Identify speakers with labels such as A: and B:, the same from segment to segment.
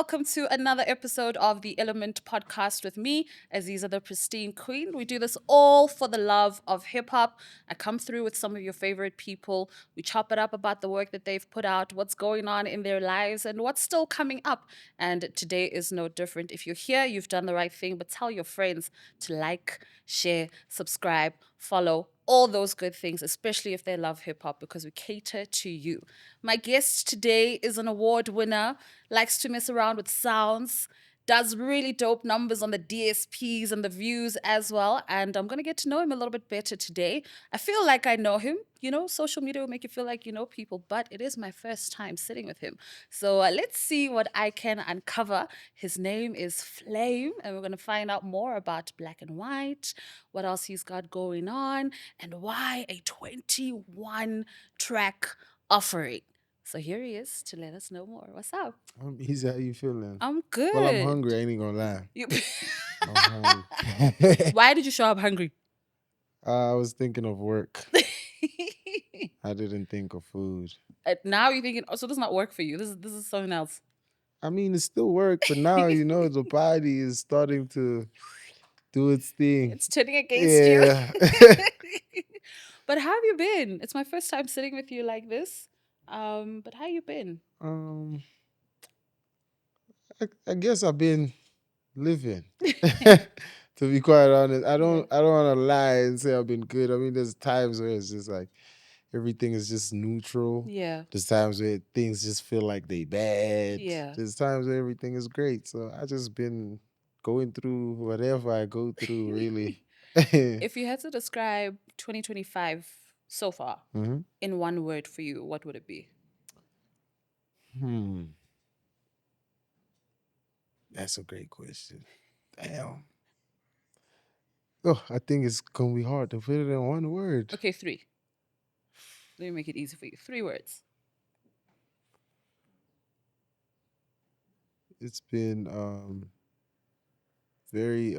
A: welcome to another episode of the Element podcast with me, Azizzar the Pristine Queen. We do this all for the love of hip hop. I come through with some of your favorite people. We chop it up about the work that they've put out, what's going on in their lives, and what's still coming up. And today is no different. If you're here, you've done the right thing, but tell your friends to like, share, subscribe, follow, all those good things, especially if they love hip hop, because we cater to you. My guest today is an award winner, likes to mess around with sounds, does really dope numbers on the DSPs and the views as well. And I'm going to get to know him a little bit better today. I feel like I know him. You know, social media will make you feel like you know people, but it is my first time sitting with him. So let's see what I can uncover. His name is Flame, and we're going to find out more about Black and White, what else he's got going on, and why a 21 track offering. So here he is to let us know more. What's up?
B: Easy, how you feeling?
A: I'm good.
B: Well, I'm hungry. I ain't gonna lie.
A: You-
B: I'm hungry.
A: Why did you show up hungry?
B: I was thinking of work. I didn't think of food.
A: Now you're thinking, oh, so this does not work for you. This is something else.
B: I mean, it's still work, but now the body is starting to do its thing.
A: It's turning against you.
B: Yeah.
A: But how have you been? It's my first time sitting with you like this. But how you been?
B: I guess I've been living. To be quite honest, I don't want to lie and say I've been good. I mean, there's times where it's just like everything is just neutral.
A: Yeah.
B: There's times where things just feel like they bad.
A: Yeah.
B: There's times where everything is great. So I just been going through whatever I go through, really.
A: If you had to describe 2025 so far in one word for you, what would it be?
B: That's a great question. Damn. Oh, I think it's gonna be hard to put it in one word.
A: Okay, 3. Let me make it easy for you. 3 words.
B: It's been very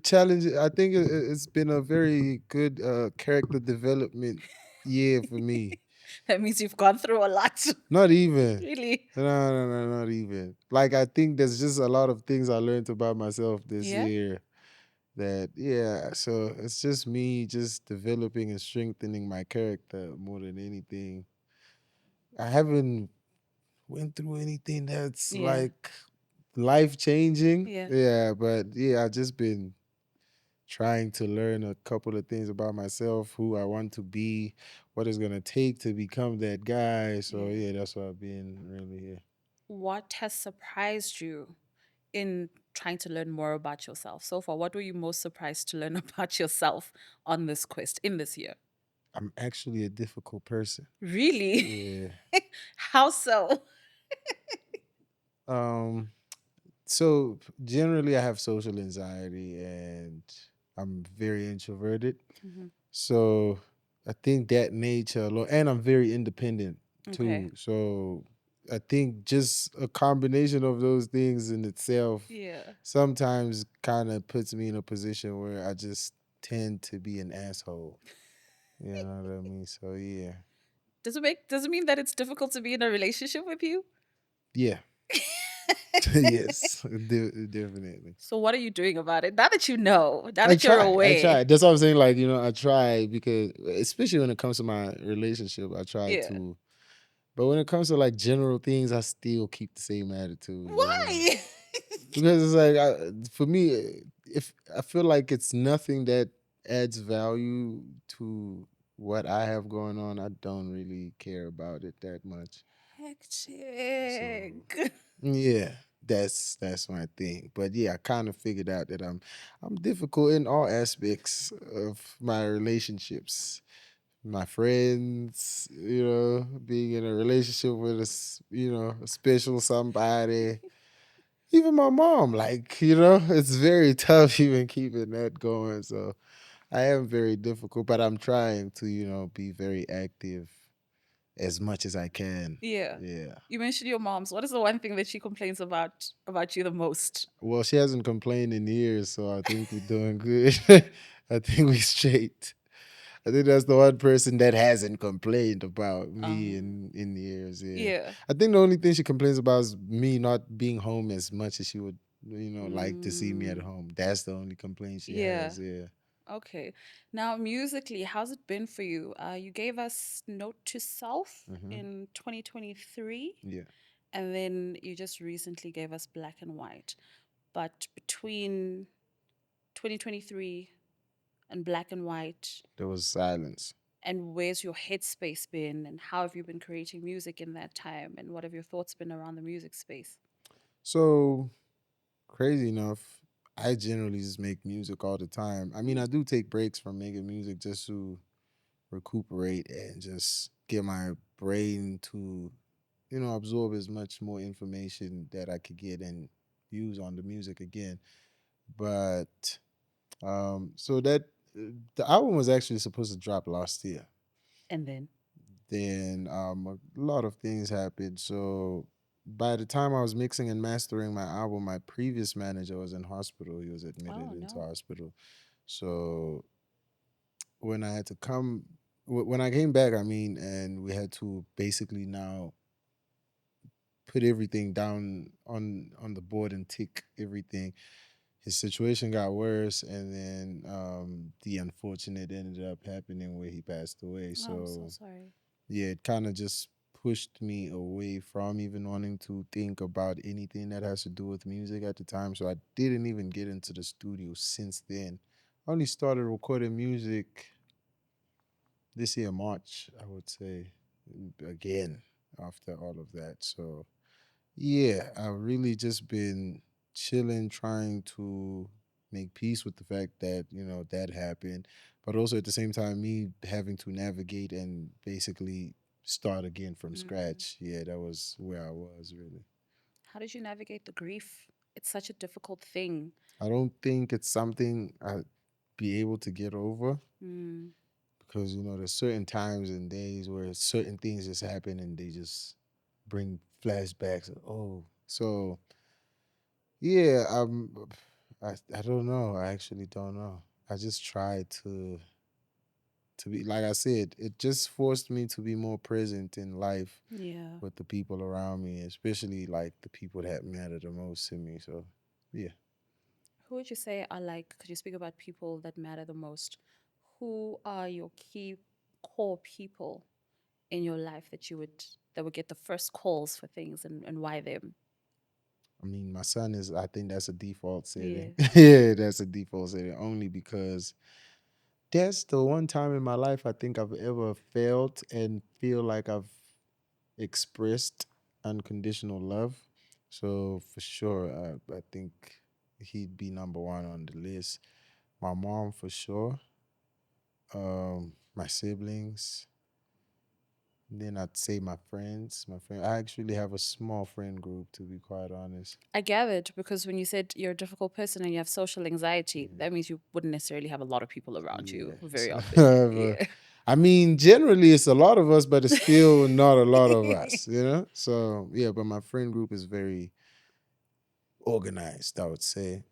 B: challenging. I think it's been a very good character development year for me.
A: That means you've gone through a lot.
B: Not even.
A: Really?
B: No, not even. Like, I think there's just a lot of things I learned about myself this year so it's just me just developing and strengthening my character more than anything. I haven't went through anything that's like life-changing. But I've just been trying to learn a couple of things about myself, who I want to be, what it's gonna take to become that guy. So that's what I've been really here.
A: What has surprised you in trying to learn more about yourself so far? What were you most surprised to learn about yourself on this quest in this year?
B: I'm actually a difficult person.
A: Really?
B: Yeah.
A: How so?
B: So generally I have social anxiety and I'm very introverted. So I think that nature alone, and I'm very independent too. So I think just a combination of those things in itself sometimes kind of puts me in a position where I just tend to be an asshole. You know what I mean? So yeah.
A: Does it mean that it's difficult to be in a relationship with you?
B: Yeah. Yes, definitely.
A: So what are you doing about it? Now that you know, now that you're aware.
B: I try. That's what I'm saying. Like, I try because, especially when it comes to my relationship, I try to. But when it comes to like general things, I still keep the same attitude.
A: Why?
B: Because it's like, for me, if I feel like it's nothing that adds value to what I have going on, I don't really care about it that much.
A: Hectic.
B: So, yeah, that's my thing. But yeah, I kind of figured out that I'm difficult in all aspects of my relationships. My friends, being in a relationship with a special somebody. Even my mom, like, it's very tough even keeping that going. So I am very difficult, but I'm trying to, be very active as much as I can.
A: Yeah.
B: Yeah.
A: You mentioned your mom's. What is the one thing that she complains about you the most?
B: Well, she hasn't complained in years, so I think we're doing good. I think we're straight. I think that's the one person that hasn't complained about me
A: Um,
B: in years. Yeah,
A: yeah.
B: I think the only thing she complains about is me not being home as much as she would, like to see me at
A: Mm,
B: home. That's the only complaint she
A: yeah.
B: has. Yeah.
A: Okay. Now, musically, how's it been for you? You gave us Note to Self
B: Hmm.
A: in 2023,
B: Yeah.
A: and then you just recently gave us Black and White. But between 2023 and Black and White,
B: There was silence.
A: and where's your headspace been, and how have you been creating music in that time, and what have your thoughts been around the music space?
B: So crazy enough, I generally just make music all the time. I mean,
A: Mm.
B: I do take breaks from making music just to recuperate and just get my brain to, absorb as much more information that I could get and use on the music again. But so that the album was actually supposed to drop last year.
A: And then,
B: Then a lot of things happened. So by the time I was mixing and mastering my album, my previous manager was in hospital. He was admitted
A: oh
B: into
A: no.
B: hospital. So when I had to come, when I came back, I mean, and we had to basically now put everything down on the board and tick everything. His situation got worse, and then the unfortunate ended up happening where he passed away.
A: Oh, I'm so
B: So
A: sorry.
B: yeah, it kind of just pushed me away from even wanting to think about anything that has to do with music at the time. So I didn't even get into the studio since then. I only started recording music this year, March, I would say, again after all of that. So yeah, I've really just been chilling, trying to make peace with the fact that, that happened, but also at the same time, me having to navigate and basically start again from
A: Mm.
B: scratch. Yeah, that was where I was really.
A: How did you navigate the grief? It's such a difficult thing.
B: I don't think it's something I'd be able to get over
A: Mm.
B: because, there's certain times and days where certain things just happen and they just bring flashbacks. Oh, so yeah, I don't know. I actually don't know. I just tried to be like I said, it just forced me to be more present in life
A: Yeah.
B: with the people around me, especially like the people that matter the most to me. So yeah.
A: Who would you say are like, could you speak about people that matter the most? Who are your key core people in your life that would get the first calls for things, and why them?
B: I mean, my son is I think that's a default
A: Yeah.
B: setting. Yeah, that's a default setting only because that's the one time in my life I think I've ever felt and feel like I've expressed unconditional love. So for sure, I think he'd be number one on the list. My mom for sure. My siblings. Then I'd say my friends. My friend. I actually have a small friend group to be quite honest.
A: I gathered because when you said you're a difficult person and you have social anxiety,
B: Yeah.
A: that means you wouldn't necessarily have a lot of people around
B: Yeah.
A: you very
B: So
A: often. Yeah.
B: I mean, generally it's a lot of us, but it's still not a lot of us. So yeah, but my friend group is very organized, I would say.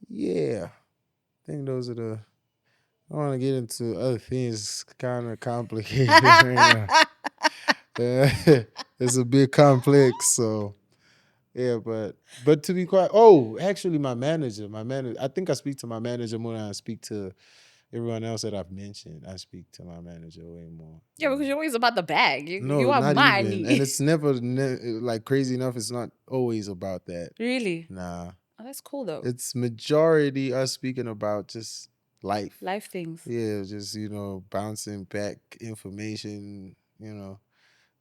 B: Yeah, I think those are the. I want to get into other things, kind of complicated right now. It's a bit complex, so yeah. But to be quite, actually, my manager. I think I speak to my manager more than I speak to everyone else that I've mentioned. I speak to my manager way more.
A: Yeah, because you're always about the bag. You
B: No,
A: are
B: not even, and
A: money.
B: it's never like crazy enough. It's not always about that.
A: Really?
B: Nah,
A: Oh, that's cool though.
B: it's majority us speaking about just life.
A: Life things.
B: Yeah, just bouncing back information.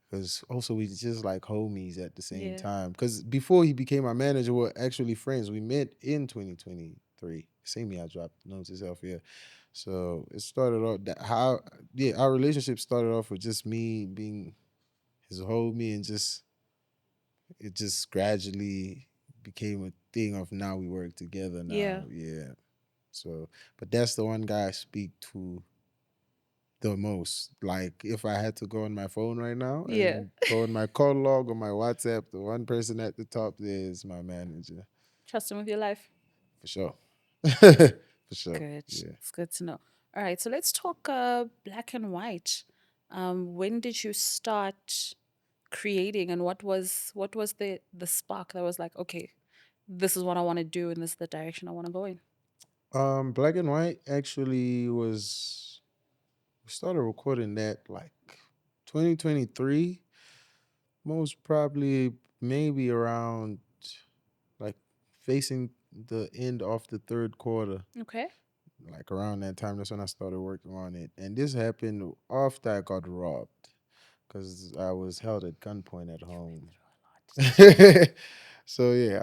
B: Because also we just like homies at the same
A: Yeah.
B: time. Because before he became our manager, we're actually friends. We met in 2023. Same year I dropped Notes to Self. Yeah, so it started off our relationship started off with just me being his homie, and just it just gradually became a thing of now we work together now.
A: Yeah.
B: Yeah. So, but that's the one guy I speak to the most. Like if I had to go on my phone right now
A: Yeah.
B: and go on my call log or my WhatsApp, the one person at the top there is my manager.
A: Trust him with your life.
B: For sure. For sure.
A: Good.
B: Yeah.
A: It's good to know. All right, so let's talk black and white. When did you start creating, and what was the spark that was like, okay, this is what I want to do, and this is the direction I want to go in?
B: Black and White actually was we started recording that like 2023, most probably maybe around like facing the end of the third quarter.
A: Okay.
B: Like around that time, that's when I started working on it. And this happened after I got robbed because I was held at gunpoint at home. So yeah,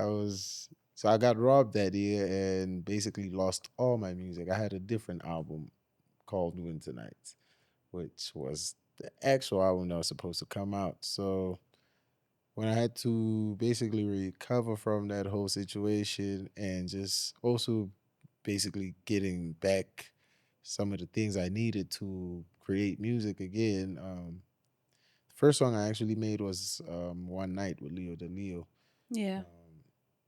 B: so I got robbed that year and basically lost all my music. I had a different album called Winter Nights, which was the actual album that was supposed to come out. So when I had to basically recover from that whole situation and just also basically getting back some of the things I needed to create music again, the first song I actually made was One Night with Leo DeLeo.
A: Yeah.
B: Um,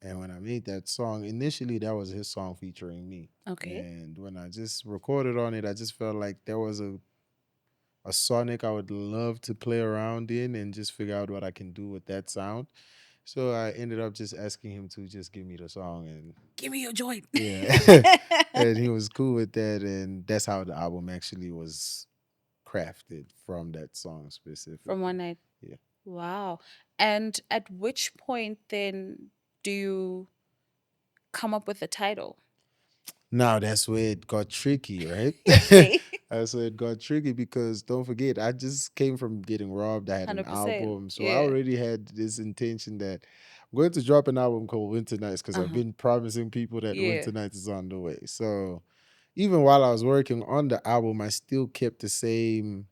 B: and when I made that song, initially that was his song featuring me.
A: Okay.
B: And when I just recorded on it, I just felt like there was a sonic I would love to play around in and just figure out what I can do with that sound. So I ended up just asking him to just give me the song, and
A: Give me your joint.
B: yeah, and he was cool with that, and that's how the album actually was crafted from that song
A: From one
B: specifically.
A: night.
B: Yeah.
A: Wow. And at which point then do you come up with the title?
B: Now that's where it got tricky, right?
A: Okay.
B: That's where it got tricky because don't forget, I just came from getting robbed. I had an
A: 100%.
B: album, so I
A: Yeah.
B: already had this intention that I'm going to drop an album called Winter Nights because I've
A: Uh-huh.
B: been promising people that
A: Yeah.
B: Winter Nights is on the way. So even while I was working on the album, I still kept the same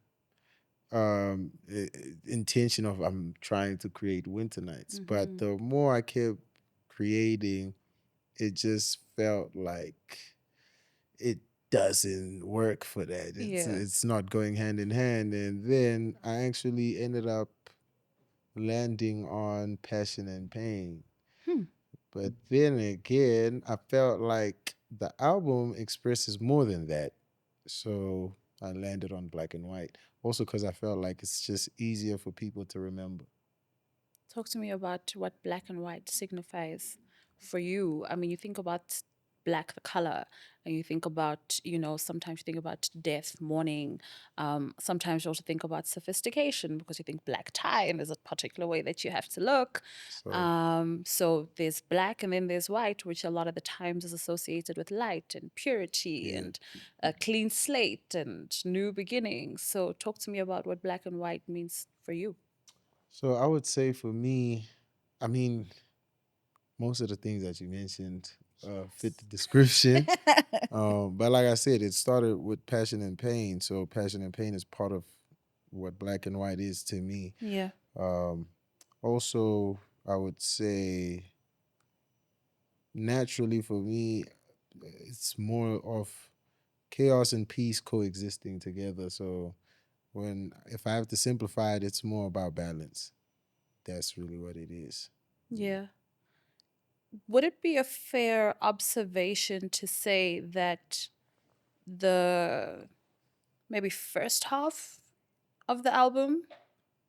B: intention of I'm trying to create Winter Nights. But
A: Mm-hmm.
B: the more I kept creating, it just felt like it doesn't work for that.
A: Yeah.
B: It's not going hand in hand. And then I actually ended up landing on Passion and Pain.
A: Hmm.
B: But then again, I felt like the album expresses more than that. So I landed on Black and White. Also because I felt like it's just easier for people to remember.
A: Talk to me about what black and white signifies for you. I mean, you think about black, the color, and you think about, sometimes you think about death, mourning. Sometimes you also think about sophistication because you think black tie and there's a particular way that you have to look.
B: So
A: So there's black and then there's white, which a lot of the times is associated with light and purity
B: yeah.
A: and a clean slate and new beginnings. So talk to me about what black and white means for you.
B: So I would say for me, I mean, most of the things that you mentioned fit the description. But like I said, it started with Passion and Pain. So Passion and Pain is part of what Black and White is to me.
A: Yeah.
B: Um, Also, I would say naturally for me, it's more of chaos and peace coexisting together. So if I have to simplify it, it's more about balance. That's really what it is. Yeah.
A: Yeah. Would it be a fair observation to say that the maybe first half of the album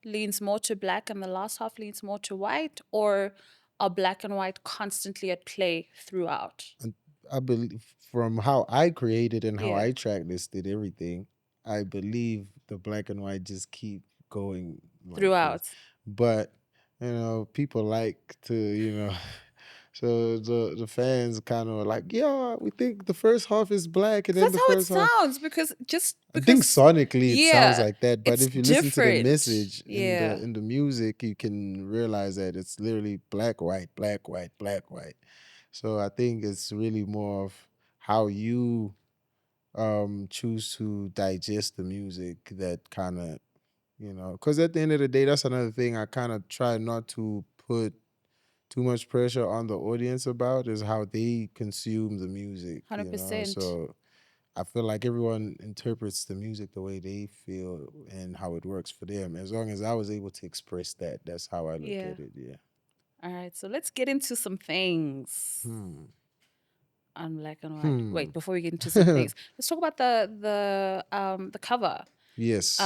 A: leans more to black and the last half leans more to white? Or are black and white constantly at play throughout?
B: And I believe from how I created and how
A: Yeah.
B: I track listed everything, I believe the black and white just keep going like this.
A: Throughout.
B: But people like to, so the fans kind of like, yeah, we think the first half is black and
A: Because
B: then
A: that's
B: the
A: how it
B: first half.
A: sounds. Because just
B: I think
A: because,
B: sonically it sounds
A: yeah,
B: like that, but
A: it's
B: if you listen to the
A: different.
B: message in the
A: Yeah.
B: in the music, you can realize that it's literally black, white, black, white, black, white. So I think it's really more of how you choose to digest the music that kind of, because at the end of the day, that's another thing I kind of try not to put too much pressure on the audience about is how they consume the music.
A: 100%.
B: So I feel like everyone interprets the music the way they feel and how it works for them. As long as I was able to express that, that's how I look
A: Yeah.
B: at it. Yeah.
A: All right. So let's get into some things.
B: Hmm.
A: on black and white.
B: Hmm.
A: Wait, before we get into some things, let's talk about the cover.
B: Yes.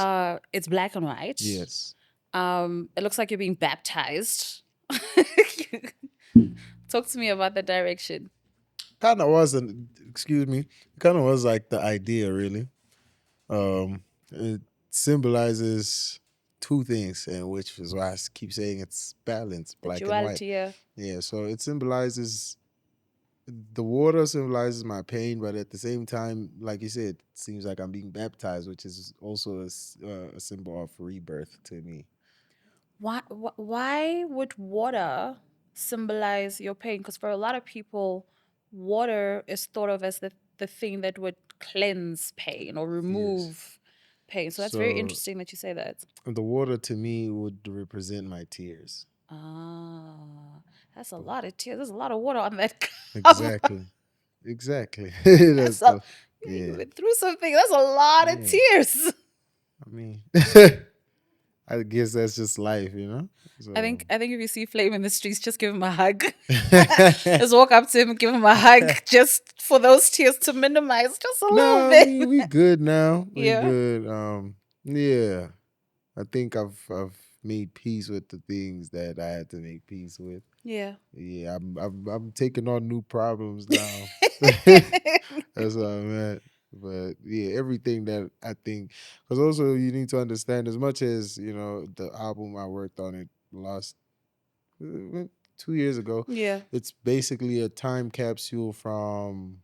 A: It's black and white.
B: Yes.
A: It looks like you're being baptized. Talk to me about the direction.
B: Kind of wasn't. Excuse me. Kind of was like the idea, really. It symbolizes two things, and which is why I keep saying it's balance,
A: The
B: black and white.
A: duality here.
B: Yeah. So it symbolizes the water symbolizes my pain, but at the same time, like you said, it seems like I'm being baptized, which is also a symbol of rebirth to me.
A: Why would water symbolize your pain? Because for a lot of people, water is thought of as the thing that would cleanse pain or
B: Yes.
A: remove pain. So that's very
B: So
A: interesting that you say that.
B: the water to me would represent my tears.
A: Ah, that's a lot of tears. There's a lot of water on that cover.
B: Exactly. Exactly.
A: That's
B: That's
A: a
B: the
A: you
B: yeah.
A: went through something. That's a lot of
B: Yeah.
A: tears.
B: I mean I guess that's just life, you know? So
A: I think if you see Flame in the streets, just give him a hug. Just walk up to him and give him a hug, just for those tears to minimize just a little
B: no,
A: bit.
B: we good now. We
A: Yeah,
B: good. Yeah. I think I've made peace with the things that I had to make peace with.
A: yeah.
B: Yeah, I'm taking on new problems now. That's what I'm at. But yeah, everything that I think, because also you need to understand, as much as you know, the album I worked on it last 2 years ago,
A: Yeah,
B: it's basically a time capsule from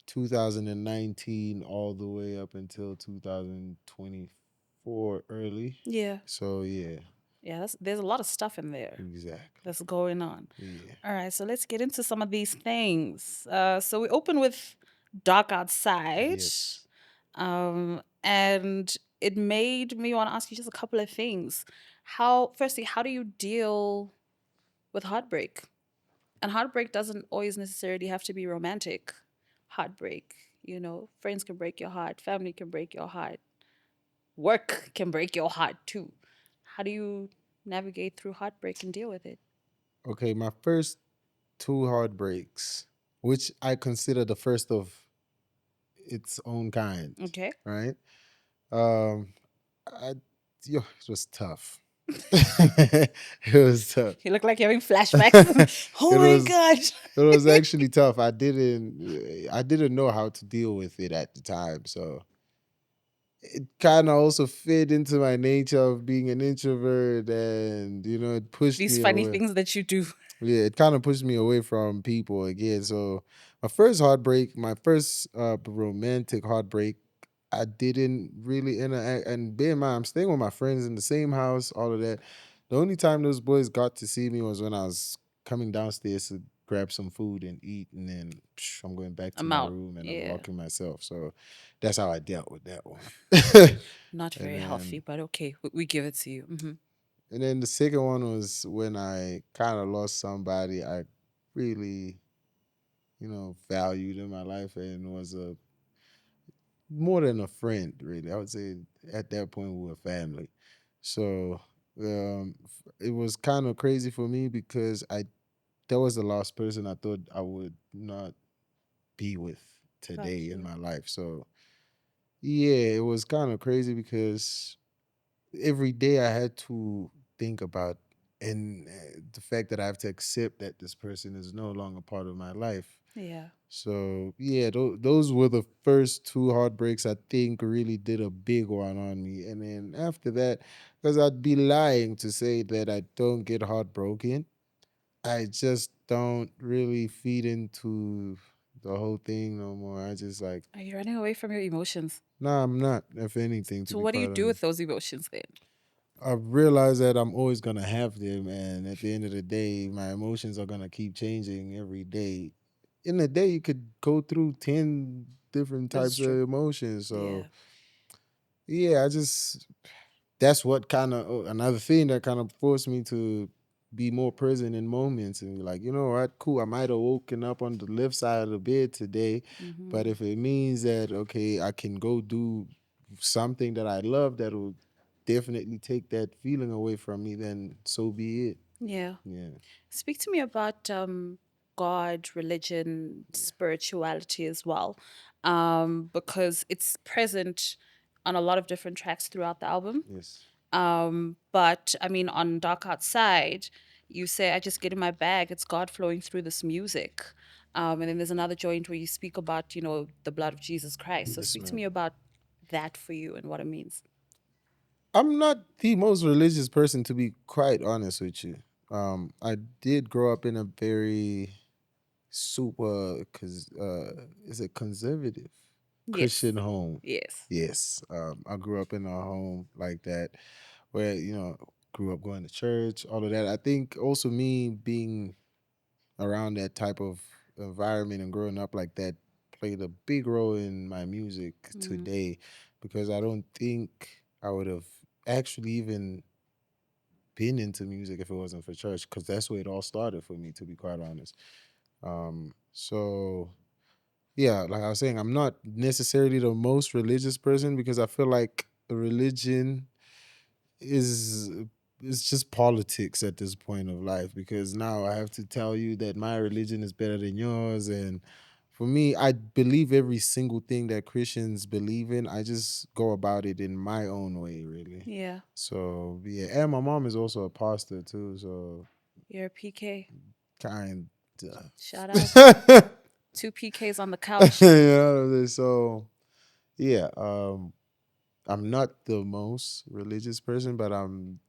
B: 2019 all the way up until 2024 early.
A: yeah,
B: So yeah,
A: yeah. There's a lot of stuff in there
B: exactly.
A: that's going on.
B: Yeah.
A: All right, so let's get into some of these things. So we open with Dark Outside,
B: Yes.
A: and it made me want to ask you just a couple of things. Firstly, how do you deal with heartbreak? And heartbreak doesn't always necessarily have to be romantic heartbreak. You know, friends can break your heart, family can break your heart, work can break your heart too. How do you navigate through heartbreak and deal with it?
B: Okay, my first two heartbreaks, which I consider the first of its own kind,
A: Okay.
B: right? Um, I, yo, it was tough. It was tough.
A: You look like you're having flashbacks. Oh
B: it
A: my
B: was
A: God.
B: it was actually tough. I didn't know how to deal with it at the time, so it kind of also fit into my nature of being an introvert, and it pushed
A: These
B: me
A: funny
B: away.
A: things that you do.
B: Yeah, it kind of pushed me away from people again. So my first heartbreak, my first romantic heartbreak, I didn't really interact. And bear in mind, I'm staying with my friends in the same house, all of that. The only time those boys got to see me was when I was coming downstairs to grab some food and eat, and then I'm going back to
A: I'm
B: my
A: out.
B: room and I'm
A: Yeah.
B: locking myself. So that's how I dealt with that one.
A: Not
B: and
A: very healthy,
B: then
A: but okay. We give it to you. Hmm.
B: and then the second one was when I kind of lost somebody I really, valued in my life and was a more than a friend, really. I would say at that point we were family. So it was kind of crazy for me because that was the last person I thought I would not be with
A: Got
B: today in
A: you.
B: my life. So yeah, it was kind of crazy because every day I had to think about and the fact that I have to accept that this person is no longer part of my life.
A: Yeah.
B: So yeah, those were the first two heartbreaks I think really did a big one on me. And then after that, because I'd be lying to say that I don't get heartbroken, I just don't really feed into the whole thing no more. I just like,
A: Are you running away from your emotions?
B: nah, I'm not. If anything, to
A: So
B: be
A: what do you
B: quite
A: do
B: honest.
A: with those emotions then?
B: I realize that I'm always gonna have them, and at the end of the day, my emotions are gonna keep changing every day. In a day, you could go through 10 different
A: This is
B: types of
A: true.
B: emotions. So
A: Yeah.
B: yeah, that's what kind of another thing that kind of forced me to be more present in moments and be like, you know what, cool. I might have woken up on the left side of the bed today, but
A: Hmm.
B: if it means that okay, I can go do something that I love that will definitely take that feeling away from me, then so be it.
A: Yeah.
B: Yeah.
A: Speak to me about God, religion, spirituality as well, because it's present on a lot of different tracks throughout the album.
B: Yes.
A: But I mean, on Dark Outside, you say, I just get in my bag, it's God flowing through this music. And then there's another joint where you speak about, the blood of Jesus Christ. So
B: Yes,
A: speak to
B: man.
A: me about that for you and what it means.
B: I'm not the most religious person, to be quite honest with you. I did grow up in a very super, is it conservative
A: Yes.
B: Christian home.
A: Yes.
B: Yes, I grew up in a home like that, where grew up going to church, all of that. I think also me being around that type of environment and growing up like that played a big role in my music
A: Mm,
B: today, because I don't think I would have actually even been into music if it wasn't for church, because that's where it all started for me, to be quite honest. So yeah, like I was saying, I'm not necessarily the most religious person, because I feel like religion is it's just politics at this point of life, because now I have to tell you that my religion is better than yours. And for me, I believe every single thing that Christians believe in. I just go about it in my own way, really.
A: yeah.
B: So yeah, and my mom is also a pastor too, so
A: You're a PK.
B: kind
A: Shout out.
B: of.
A: Two PKs on the couch.
B: So yeah, I'm not the most religious person, but I'm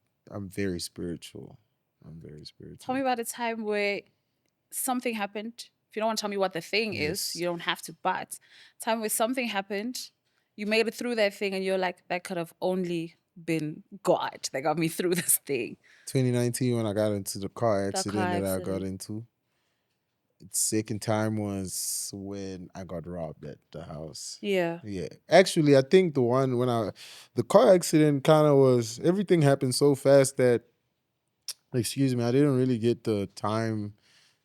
B: very spiritual. I'm very
A: Tell
B: spiritual.
A: me about a time where something happened. If you don't want to tell me what the thing is,
B: Yes.
A: you don't have to, but time where something happened, you made it through that thing, and you're like, that could have only been God that got me through this thing.
B: 2019, when I got into the car
A: The
B: accident
A: car
B: that I got
A: accident.
B: into. Second time was when I got robbed at the house.
A: Yeah.
B: Yeah. Actually, I think the car accident kind of was, everything happened so fast that, excuse me, I didn't really get the time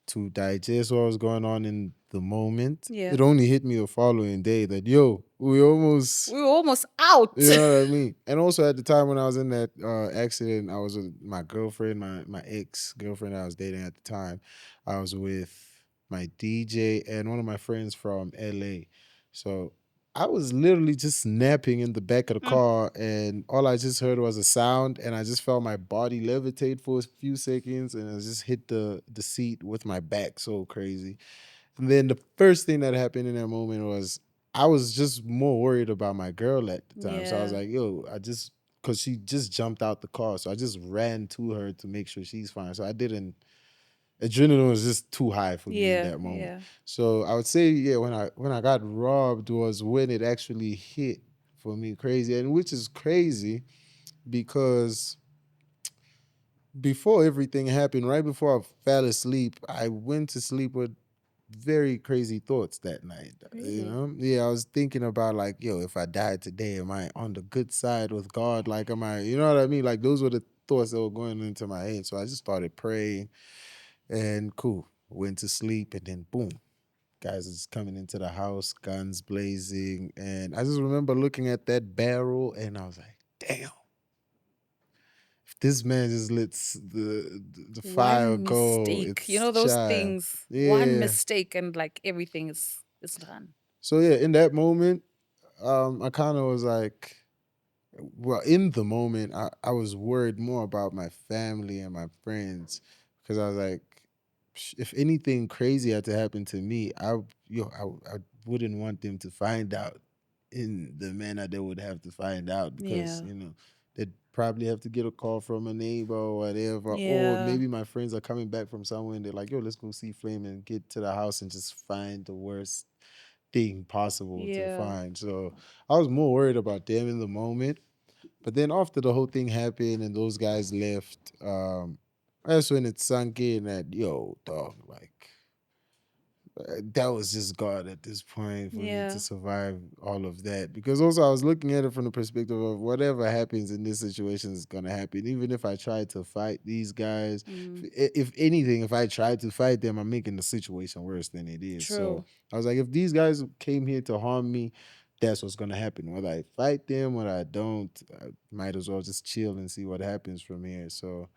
B: to digest what was going on in the moment.
A: Yeah.
B: It only hit me the following day that, yo, we almost,
A: We were almost out.
B: you know what I mean? And also at the time when I was in that accident, I was with my girlfriend, my ex girlfriend I was dating at the time. I was with my DJ and one of my friends from LA. So I was literally just napping in the back of the
A: Mm,
B: car, and all I just heard was a sound, and I just felt my body levitate for a few seconds, and I just hit the seat with my back so crazy. And then the first thing that happened in that moment was I was just more worried about my girl at the time. So I was
A: yeah.
B: like, yo, because she just jumped out the car. So I just ran to her to make sure she's fine. So adrenaline was just too high for me in
A: Yeah.
B: that moment.
A: Yeah.
B: So I would say, yeah, when I got robbed was when it actually hit for me crazy. And which is crazy because before everything happened, right before I fell asleep, I went to sleep with very crazy thoughts that night.
A: Really?
B: Yeah, I was thinking about like, yo, if I died today, am I on the good side with God? Like, am I, you know what I mean? Like, those were the thoughts that were going into my head. So I just started praying, and cool, went to sleep, and then boom, guys is coming into the house, guns blazing, and I just remember looking at that barrel, and I was like, damn. If this man just lets the fire
A: One
B: go,
A: mistake. You
B: it's
A: know those
B: child.
A: things. One
B: Yeah.
A: mistake and like everything is done.
B: So yeah, in that moment, I kind of was like, well, in the moment, I was worried more about my family and my friends, because I was like, if anything crazy had to happen to me, I wouldn't want them to find out in the manner they would have to find out, because
A: Yeah.
B: they'd probably have to get a call from a neighbor or whatever, or
A: Yeah.
B: maybe my friends are coming back from somewhere and they're like, yo, let's go see Flame, and get to the house and just find the worst thing possible to
A: Yeah.
B: find. So I was more worried about them in the moment. But then after the whole thing happened and those guys left, that's when it sunk in that, yo, dog, like that was just God at this point for me to
A: Yeah.
B: survive all of that. Because also I was looking at it from the perspective of whatever happens in this situation is gonna happen. Even if I try to fight these guys,
A: Mm,
B: if anything, if I try to fight them, I'm making the situation worse than it is. So
A: true.
B: I was like, if these guys came here to harm me, that's what's gonna happen. Whether I fight them or I don't, I might as well just chill and see what happens from here. So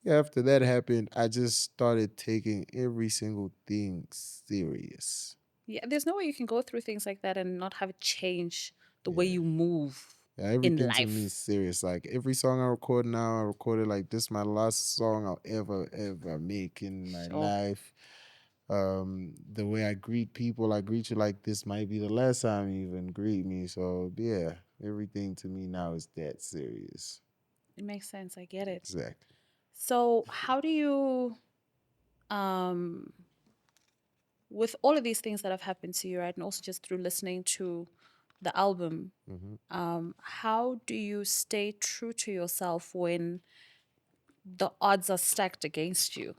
B: after that happened, I just started taking every single thing serious.
A: Yeah, there's no way you can go through things like that and not have it change the way
B: Yeah.
A: you move
B: Yeah,
A: in
B: everything to me is
A: life.
B: serious. Like every song I record now, I recorded like this my last song I'll ever make in my
A: Sure.
B: life. The way I greet people, I greet you like this might be the last time you even greet me. So yeah, everything to me now is that serious.
A: It makes sense. I get it.
B: Exactly.
A: So, how do you, um, with all of these things that have happened to you, right, and also just through listening to the album,
B: Hmm.
A: how do you stay true to yourself when the odds are stacked against you?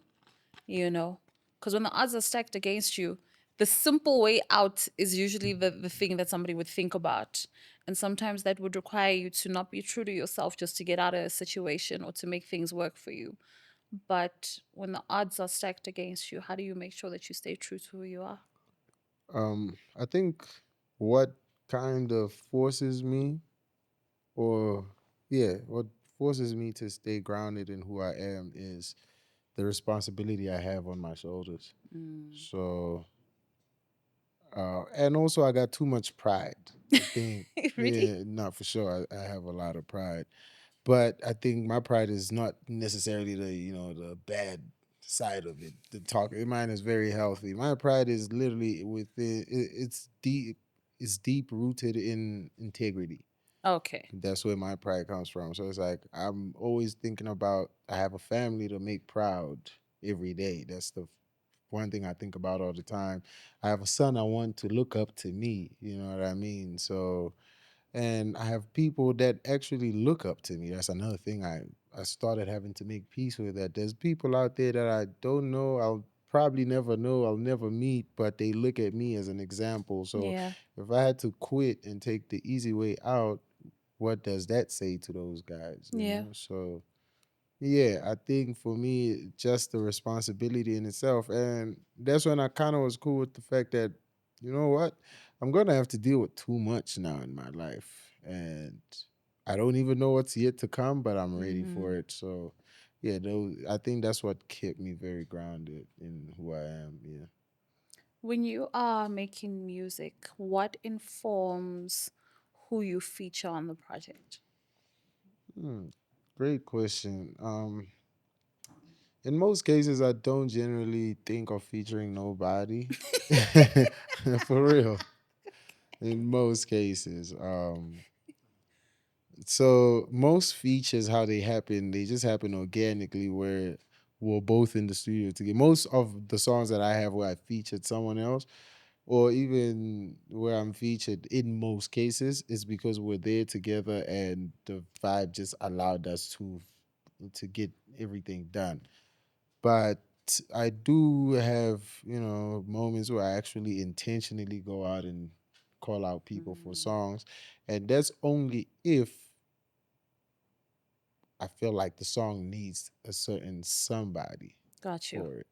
A: You know, because when the odds are stacked against you, the simple way out is usually the thing that somebody would think about. And sometimes that would require you to not be true to yourself just to get out of a situation or to make things work for you. But when the odds are stacked against you, how do you make sure that you stay true to who you are?
B: I think what kind of forces me, or yeah, what forces me to stay grounded in who I am is the responsibility I have on my shoulders.
A: Mm.
B: So, and also I got too much pride. I think,
A: Really?
B: yeah, not for sure. I have a lot of pride, but I think my pride is not necessarily the the bad side of it. The talk, mine is very healthy. My pride is literally within. It's deep. It's deep rooted in integrity.
A: Okay.
B: That's where my pride comes from. So it's like I'm always thinking about I have a family to make proud every day. That's the one thing I think about all the time. I have a son I want to look up to me, you know what I mean? So and I have people that actually look up to me. That's another thing I started having to make peace with that. There's people out there that I don't know, I'll probably never know, I'll never meet, but they look at me as an example. So
A: Yeah.
B: if I had to quit and take the easy way out, what does that say to those guys, you
A: Yeah.
B: know? So yeah, I think for me, just the responsibility in itself. And that's when I kind of was cool with the fact that, you know what, I'm going to have to deal with too much now in my life. And I don't even know what's yet to come, but I'm ready
A: Hmm.
B: for it. So yeah, those, I think that's what kept me very grounded in who I am. Yeah.
A: When you are making music, what informs who you feature on the project?
B: Hmm, great question. In most cases, I don't generally think of featuring nobody. For real. In most cases. So most features, how they happen, they just happen organically where we're both in the studio together. Most of the songs that I have where I featured someone else, or even where I'm featured in most cases, is because we're there together and the vibe just allowed us to get everything done. But I do have, moments where I actually intentionally go out and call out people for
A: Mm,
B: songs. And that's only if I feel like the song needs a certain somebody
A: got you.
B: for it.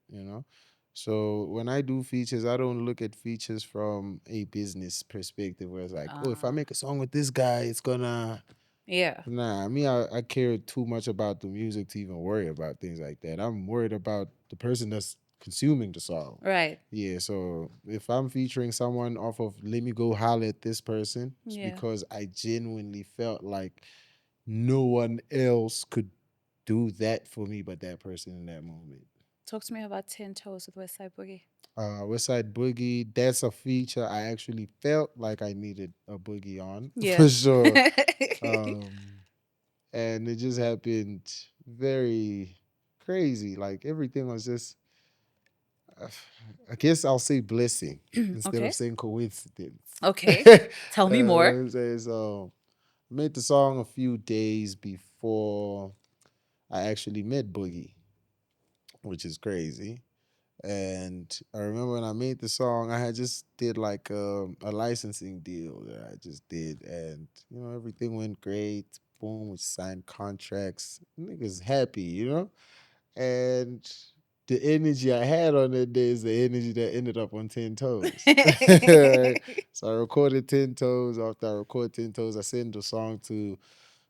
B: So when I do features, I don't look at features from a business perspective where it's like, oh, if I
A: Uh,
B: make a song with this guy, it's gonna.
A: yeah.
B: Nah, I care too much about the music to even worry about things like that. I'm worried about the person that's consuming the song.
A: Right.
B: Yeah, so if I'm featuring someone off of Let Me Go Holler at This Person, it's
A: Yeah.
B: because I genuinely felt like no one else could do that for me but that person in that moment.
A: Talk to me about 10 Toes with Westside Boogie.
B: Westside Boogie, that's a feature I actually felt like I needed a boogie on
A: Yeah.
B: for sure. Um, and it just happened very crazy. Like everything was just, uh, I guess I'll say blessing instead of
A: Okay.
B: saying coincidence.
A: Okay.
B: You
A: Tell me
B: know what
A: more.
B: I'm saying? So I made the song a few days before I actually met Boogie, which is crazy. And I remember when I made the song, I had just did like a licensing deal that I just did, and everything went great. Boom, we signed contracts. Niggas happy. And the energy I had on that day is the energy that ended up on 10 Toes. Right? So I recorded 10 Toes. After I record 10 Toes, I send the song to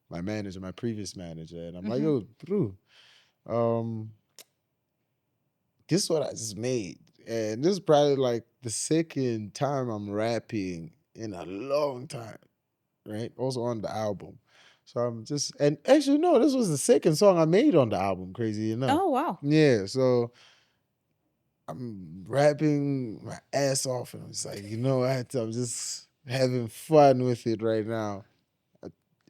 B: my manager, my previous manager, and I'm like,
A: Hmm.
B: yo, bro, Um, this is what I just made, and this is probably like the second time I'm rapping in a long time. Right, also on the album. So I'm just, and actually no, this was the second song I made on the album. Crazy enough.
A: Oh, wow.
B: Yeah, so I'm rapping my ass off, and I was like, I'm just having fun with it right now. Uh,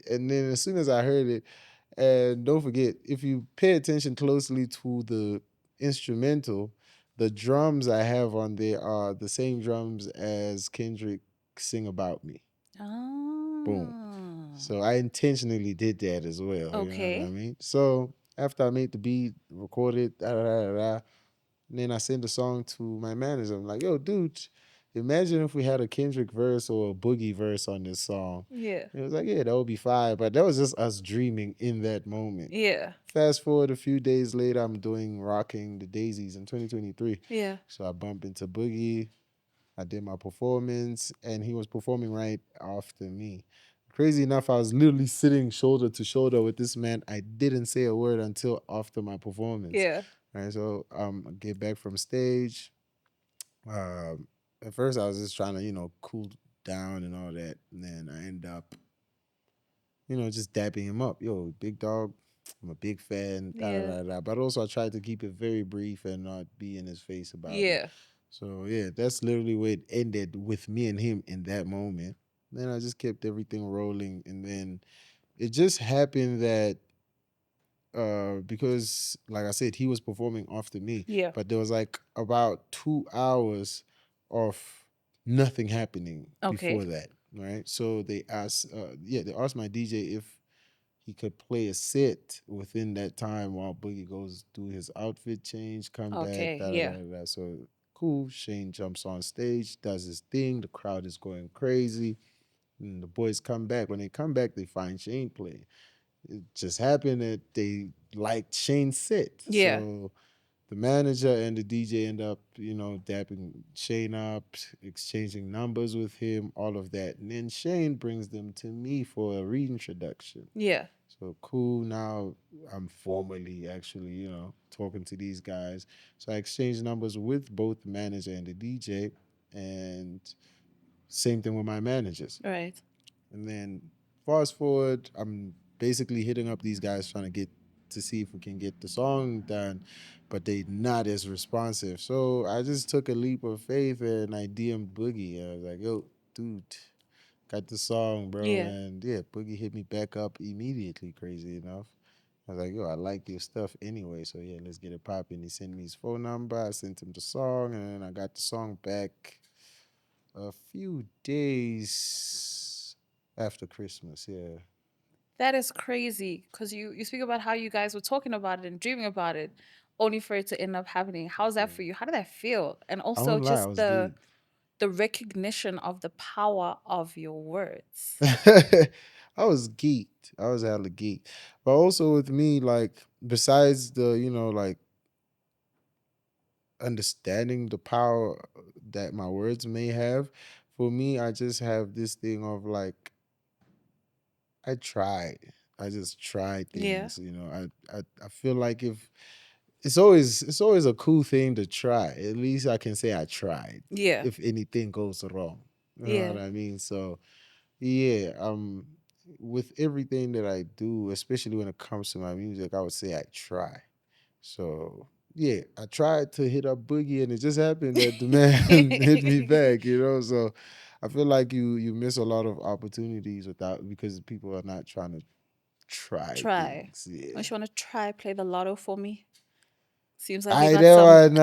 B: And then as soon as I heard it, and don't forget, if you pay attention closely to the instrumental, the drums I have on there are the same drums as Kendrick "Sing About Me." Boom.
A: Oh,
B: So I intentionally did that as well. You know what I
A: okay.
B: mean? So after I made the beat, recorded, da da da da, and then I sent the song to my manager. I'm like, yo, dude, imagine if we had a Kendrick verse or a Boogie verse on this song.
A: Yeah.
B: And it was like, yeah, that would be fine. But that was just us dreaming in that moment.
A: Yeah.
B: Fast forward a few days later, I'm doing Rocking the Daisies in 2023.
A: Yeah.
B: So I bump into Boogie. I did my performance, and he was performing right after me. Crazy enough, I was literally sitting shoulder to shoulder with this man. I didn't say a word until after my performance.
A: Yeah.
B: Right, so I get back from stage. Um, at first, I was just trying to, cool down and all that, and then I end up, just dapping him up. Yo, big dog, I'm a big fan. Da da
A: Yeah.
B: da da. But also, I tried to keep it very brief and not be in his face about it.
A: Yeah.
B: So yeah, that's literally where it ended with me and him in that moment. Then I just kept everything rolling, and then it just happened that because like I said, he was performing after me,
A: Yeah.
B: but there was like about 2 hours of nothing happening
A: Okay.
B: before that, right? So they asked my DJ if he could play a set within that time while Boogie goes do his outfit change, come back,
A: Okay.
B: da da
A: Yeah.
B: da da. So cool. Shane jumps on stage, does his thing. The crowd is going crazy. And the boys come back. When they come back, they find Shane playing. It just happened that they liked Shane's set.
A: Yeah.
B: So the manager and the DJ end up, dapping Shane up, exchanging numbers with him, all of that. And then Shane brings them to me for a reintroduction.
A: Yeah.
B: So cool. Now I'm formally actually, talking to these guys. So I exchanged numbers with both the manager and the DJ, and same thing with my managers.
A: Right.
B: And then fast forward, I'm basically hitting up these guys trying to get to see if we can get the song done, but they not as responsive. So I just took a leap of faith and I DM'd Boogie. I was like, yo, dude, got the song, bro.
A: Yeah.
B: And yeah, Boogie hit me back up immediately, crazy enough. I was like, yo, I like your stuff anyway. So yeah, let's get it popping. He sent me his phone number. I sent him the song, and then I got the song back a few days after Christmas. Yeah.
A: That is crazy because you speak about how you guys were talking about it and dreaming about it, only for it to end up happening. How's that
B: Yeah.
A: for you? How did that feel? And
B: I
A: also
B: won't lie, I
A: just
B: was geeked.
A: the recognition of the power of your words.
B: I was geeked. I was hella geeked. But also with me, like, besides the, like understanding the power that my words may have, for me, I just have this thing of like, I try. I just try
A: Yeah.
B: things. I feel like if it's always a cool thing to try. At least I can say I tried.
A: Yeah.
B: If anything goes wrong, you know what
A: Yeah.
B: I mean. So yeah, with everything that I do, especially when it comes to my music, I would say I try. So yeah, I tried to hit up Boogie, and it just happened that the man hit me back. So I feel like you miss a lot of opportunities without because people are not trying to try
A: Try.
B: things. Yeah.
A: Don't you want to try play the lotto for me? Seems like you
B: I
A: got
B: that
A: some.
B: one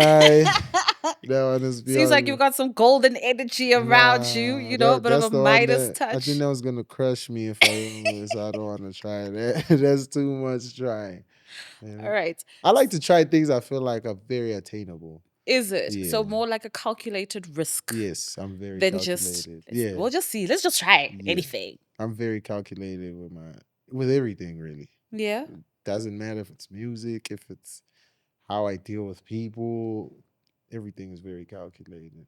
B: that one is
A: Seems like you
B: beyond.
A: got some golden energy around you,
B: Nah,
A: a
B: that
A: bit of
B: that's
A: a
B: the one
A: Midas
B: that I think
A: touch.
B: that was gonna crush me if I win, so I don't want to try that. That's too much trying. You
A: All
B: know,
A: right.
B: I like to try things I feel like are very attainable.
A: Is it? So
B: Yeah.
A: more like a calculated risk
B: Yes, I'm very
A: than just
B: calculated. Yeah.
A: we'll just see. Let's just try
B: Yeah.
A: anything.
B: I'm very calculated with everything really.
A: Yeah.
B: It doesn't matter if it's music, if it's how I deal with people. Everything is very calculated.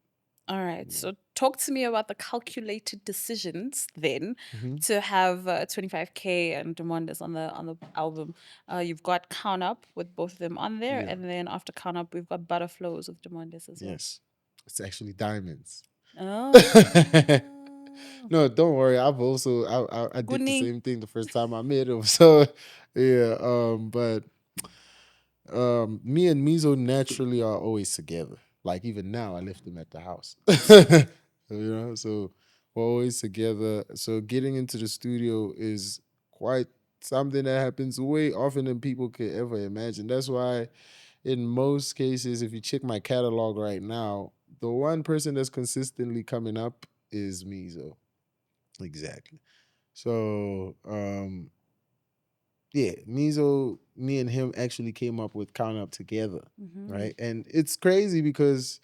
A: All right.
B: Yeah.
A: So talk to me about the calculated decisions then
B: Hmm.
A: to have 25K and Demondes on the album. You've got Count Up with both of them on there,
B: Yeah.
A: and then after Count Up, we've got Butterflows with Demondes as well.
B: Yes. It's actually diamonds.
A: Oh,
B: No, don't worry. I've also I did the
A: Kuni.
B: same thing the first time I met him. So yeah, but me and Mizo naturally are always together. Like even now, I left him at the house. So we're always together. So getting into the studio is quite something that happens way often than people could ever imagine. That's why, in most cases, if you check my catalog right now, the one person that's consistently coming up is Mizo. Exactly. So yeah, Mizo, me and him actually came up with Count Up together,
A: Mm-hmm.
B: right? And it's crazy because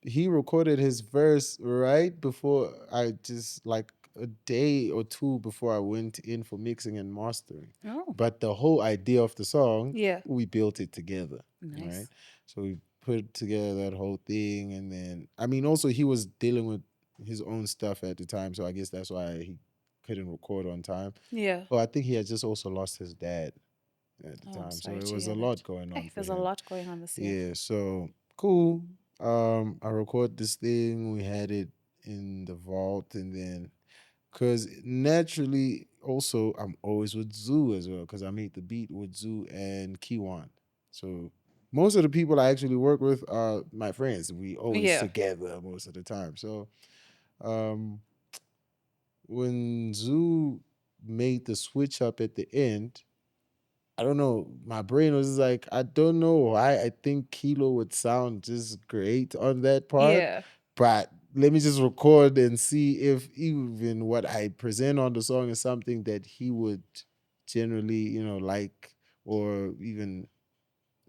B: he recorded his verse right before I just like a day or two before I went in for mixing and mastering.
A: Oh,
B: But the whole idea of the song,
A: yeah.
B: we built it together, right?
A: Nice.
B: So we put together that whole thing, and then I mean, also he was dealing with his own stuff at the time, so I guess that's why he couldn't record on time.
A: Yeah.
B: Oh, I think he had just also lost his dad at the
A: Oh, I'm
B: time, so
A: sorry
B: it
A: to
B: was a
A: hear
B: lot
A: that.
B: going on
A: Hey,
B: for
A: there's a
B: him.
A: lot going on this year.
B: Yeah, so cool. I record this thing. We had it in the vault, and then because naturally, also I'm always with Zoo as well because I made the beat with Zoo and Kiwan. So most of the people I actually work with are my friends. We always
A: Yeah.
B: together most of the time. So um, when Zoo made the switch up at the end, I don't know. My brain was just like, I don't know why I think Kilo would sound just great on that part,
A: Yeah.
B: but let me just record and see if even what I present on the song is something that he would generally, like or even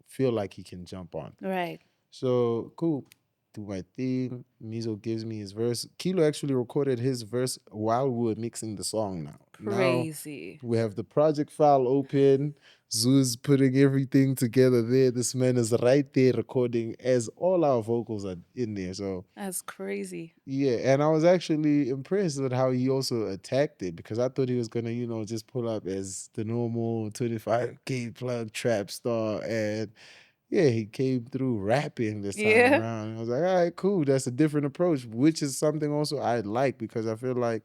B: feel like he can jump on.
A: Right.
B: So cool. Do my thing. Mizo gives me his verse. Kilo actually recorded his verse while we were mixing the song now. Now
A: Crazy.
B: we have the project file open. Zoo's putting everything together there. This man is right there recording as all our vocals are in there. So
A: That's crazy.
B: yeah, and I was actually impressed with how he also attacked it because I thought he was gonna, just pull up as the normal 25K plug trap star and yeah, he came through rapping this time
A: Yeah.
B: around. I was like, all right, cool. That's a different approach, which is something also I like because I feel like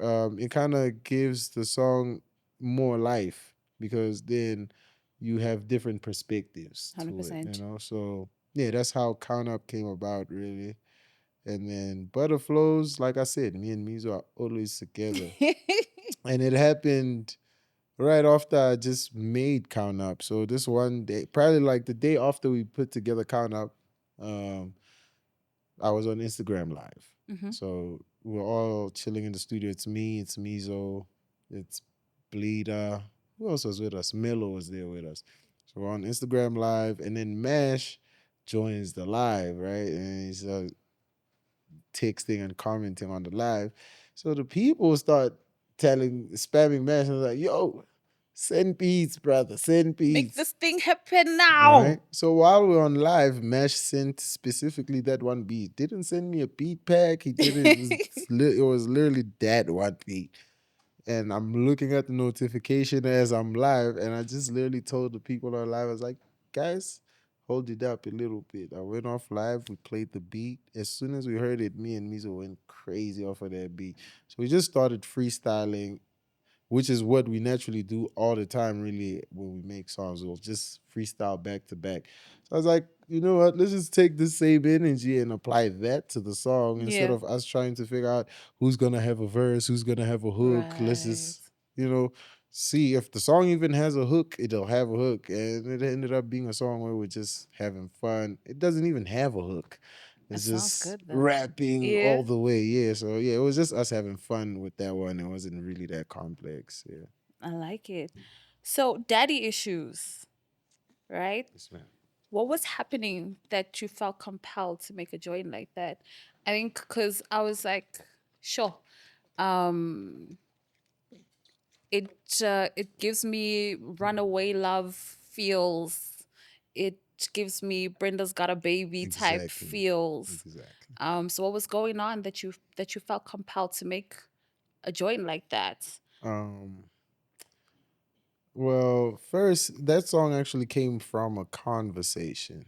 B: it kind of gives the song more life because then you have different perspectives to it,
A: 100%.
B: So yeah, that's how Count Up came about, really. And then Butterflows, like I said, me and Mizo are always together. And it happened right after I just made Count Up. So this one day, probably like the day after we put together Count Up, um, I was on Instagram Live.
A: Hmm.
B: So we're all chilling in the studio. It's me, it's Mizo, it's Bleeder. Who else was with us? Melo was there with us. So we're on Instagram Live, and then Mash joins the live, right? And he's texting and commenting on the live. So the people start spamming Mash and like, yo, send beats, brother, send
A: Make
B: beats.
A: this thing happen
B: All
A: now.
B: right. So while we're on live, Mash sent specifically that one beat. Didn't send me a beat pack. He didn't. It was literally that one beat. And I'm looking at the notification as I'm live, and I just literally told the people on live, I was like, guys, hold it up a little bit. I went off live, we played the beat. As soon as we heard it, me and Mizo went crazy off of that beat. So we just started freestyling, which is what we naturally do all the time, really, when we make songs. We'll just freestyle back to back. So I was like, you know what? Let's just take this same energy and apply that to the song instead
A: Yeah.
B: of us trying to figure out who's gonna have a verse, who's gonna have a hook. Let's
A: Right.
B: just, see if the song even has a hook, it'll have a hook. And it ended up being a song where we're just having fun. It doesn't even have a hook.
A: It
B: It's
A: sounds
B: just
A: good though.
B: rapping
A: Yeah.
B: all the way. Yeah. So yeah, it was just us having fun with that one. It wasn't really that complex. Yeah.
A: I like it. So, daddy issues, right?
B: Yes, ma'am.
A: What was happening that you felt compelled to make a joint like that? I think because I was like, sure, um, it gives me runaway love feels. It gives me Brenda's got a baby type
B: Exactly.
A: feels.
B: Exactly.
A: So what was going on that you felt compelled to make a joint like that?
B: Um, well, first, that song actually came from a conversation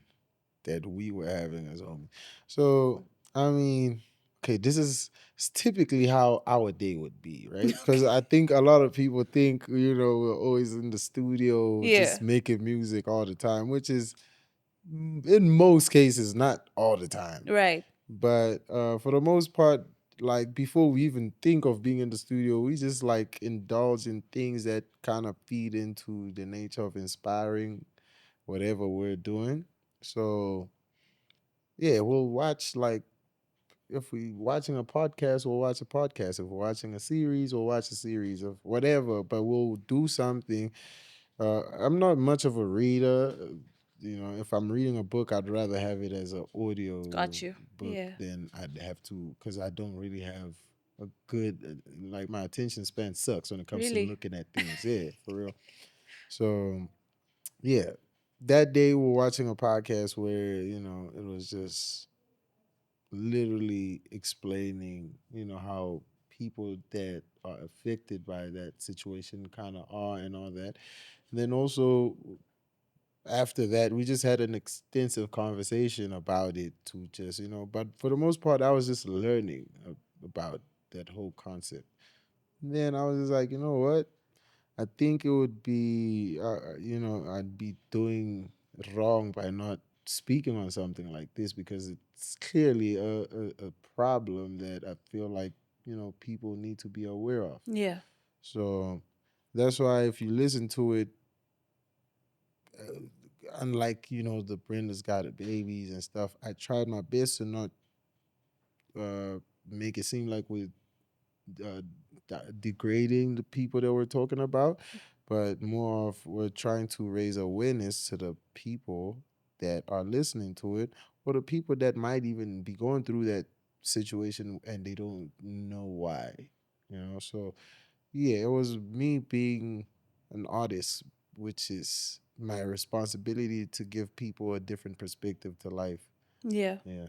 B: that we were having as homies. So, I mean, okay, this is typically how our day would be, right? Because I think a lot of people think, we're always in the studio
A: Yeah.
B: just making music all the time, which is in most cases not all the time.
A: Right.
B: But for the most part, like before we even think of being in the studio, we just like indulge in things that kind of feed into the nature of inspiring whatever we're doing. So yeah, we'll watch like if we watching a podcast, we'll watch a podcast. If we're watching a series, we'll watch a series of whatever. But we'll do something. I'm not much of a reader. If I'm reading a book, I'd rather have it as an audio
A: Got you.
B: book
A: Yeah.
B: than I'd have to, because I don't really have a good like my attention span sucks when it comes to
A: Really?
B: looking at things. Yeah, for real. So yeah, that day we're watching a podcast where it was just literally explaining, how people that are affected by that situation kind of are and all that. And then also after that, we just had an extensive conversation about it to just, but for the most part, I was just learning about that whole concept. And then I was just like, you know what? I think it would be, I'd be doing wrong by not speaking on something like this because it's clearly a problem that I feel like, people need to be aware of.
A: Yeah.
B: So that's why if you listen to it, uh, unlike, the Brenda's Got It Babies and stuff, I tried my best to not uh, make it seem like we're uh, degrading the people that we're talking about, but more of we're trying to raise awareness to the people that are listening to it, or the people that might even be going through that situation and they don't know why. So yeah, it was me being an artist, which is my responsibility to give people a different perspective to life.
A: Yeah.
B: Yeah.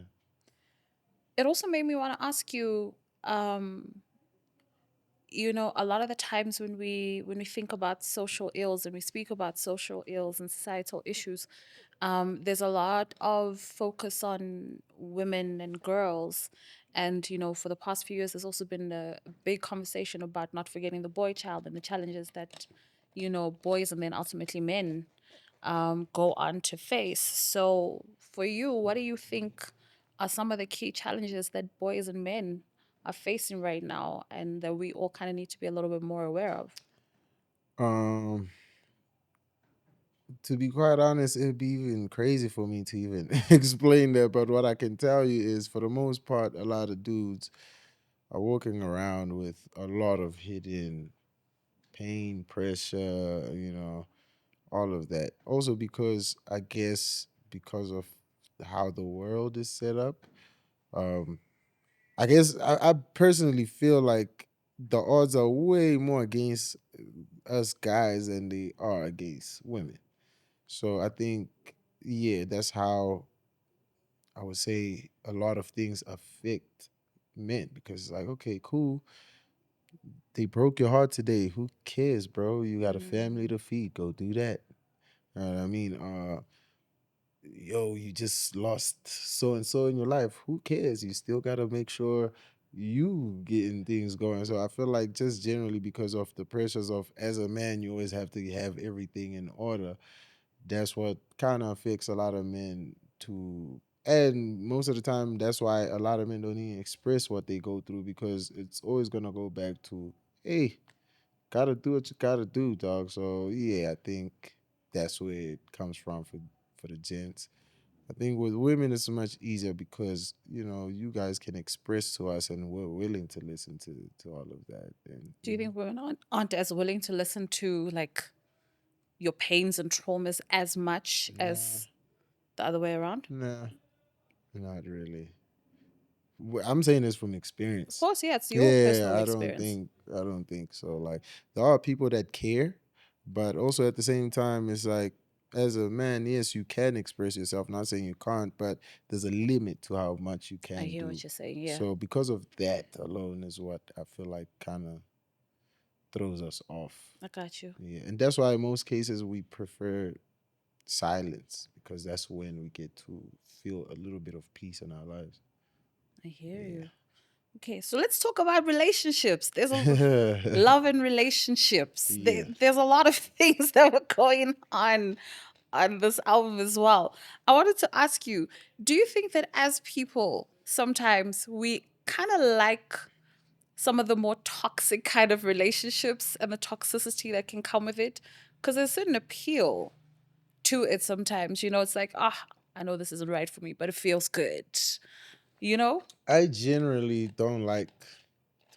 A: It also made me want to ask you, a lot of the times when we think about social ills and we speak about social ills and societal issues, there's a lot of focus on women and girls. And, for the past few years, there's also been a big conversation about not forgetting the boy child and the challenges that, boys and then ultimately men go on to face. So, for you, what do you think are some of the key challenges that boys and men are facing right now and that we all kind of need to be a little bit more aware of?
B: Um, to be quite honest, it'd be even crazy for me to even explain that. But what I can tell you is, for the most part, a lot of dudes are walking around with a lot of hidden pain, pressure, all of that. Also, because I guess because of how the world is set up, um, I guess I personally feel like the odds are way more against us guys than they are against women. So I think, yeah, that's how I would say a lot of things affect men because it's like, okay, cool. They broke your heart today. Who cares, bro? You got a family
A: Mm,
B: to feed. Go do that. You know what I mean? Yo, you just lost so and so in your life. Who cares? You still gotta make sure you getting things going. So I feel like just generally because of the pressures of as a man, you always have to have everything in order. That's what kind of affects a lot of men to, and most of the time that's why a lot of men don't even express what they go through because it's always gonna go back to, hey, gotta do what you gotta do, dog. So yeah, I think that's where it comes from for the gents. I think with women it's much easier because you guys can express to us and we're willing to listen to all of that. And
A: do you think women aren't as willing to listen to like your pains and traumas as much
B: nah,
A: as the other way around?
B: nah, not really. I'm saying this from
A: Of
B: experience.
A: course, yeah, it's your
B: Yeah,
A: personal
B: I don't
A: experience.
B: think I don't think so. Like there are people that care, but also at the same time, it's like as a man, yes, you can express yourself. Not saying you can't, but there's a limit to how much you
A: I
B: can
A: hear
B: do.
A: what you're saying. Yeah,
B: So because of that alone is what I feel like kind of throws us off.
A: I got you.
B: Yeah, and that's why in most cases we prefer silence because that's when we get to feel a little bit of peace in our lives.
A: I hear
B: Yeah.
A: you. Okay, so let's talk about relationships. Love and relationships.
B: Yeah.
A: There's a lot of things that are going on this album as well. I wanted to ask you, do you think that as people, sometimes we kind of like some of the more toxic kind of relationships and the toxicity that can come with it? Because there's a certain appeal to it sometimes. It's like, I know this isn't right for me, but it feels good. You know?
B: I generally don't like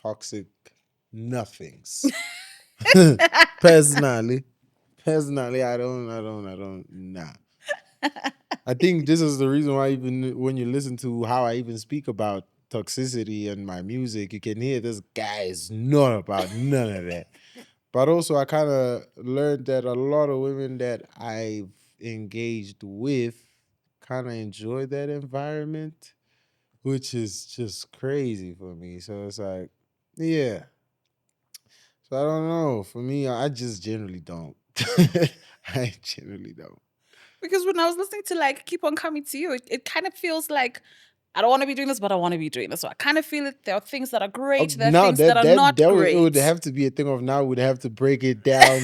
B: toxic nothings. Personally. Personally, I don't, nah. I think this is the reason why even when you listen to how I even speak about toxicity in my music, you can hear this guy is not about none of that. But also, I kind of learned that a lot of women that I've engaged with kind of enjoy that environment, which is just crazy for me. So it's like, yeah. So I don't know. For me, I just generally don't. I generally don't.
A: Because when I was listening to like Keep On Coming to You, it kind of feels like I don't want to be doing this, but I want to be doing this. So I kind of feel it. There are things that are great, there are
B: Now
A: things that
B: that
A: are
B: that
A: not
B: that would, it would
A: great.
B: have to be a thing of now we'd have to break it down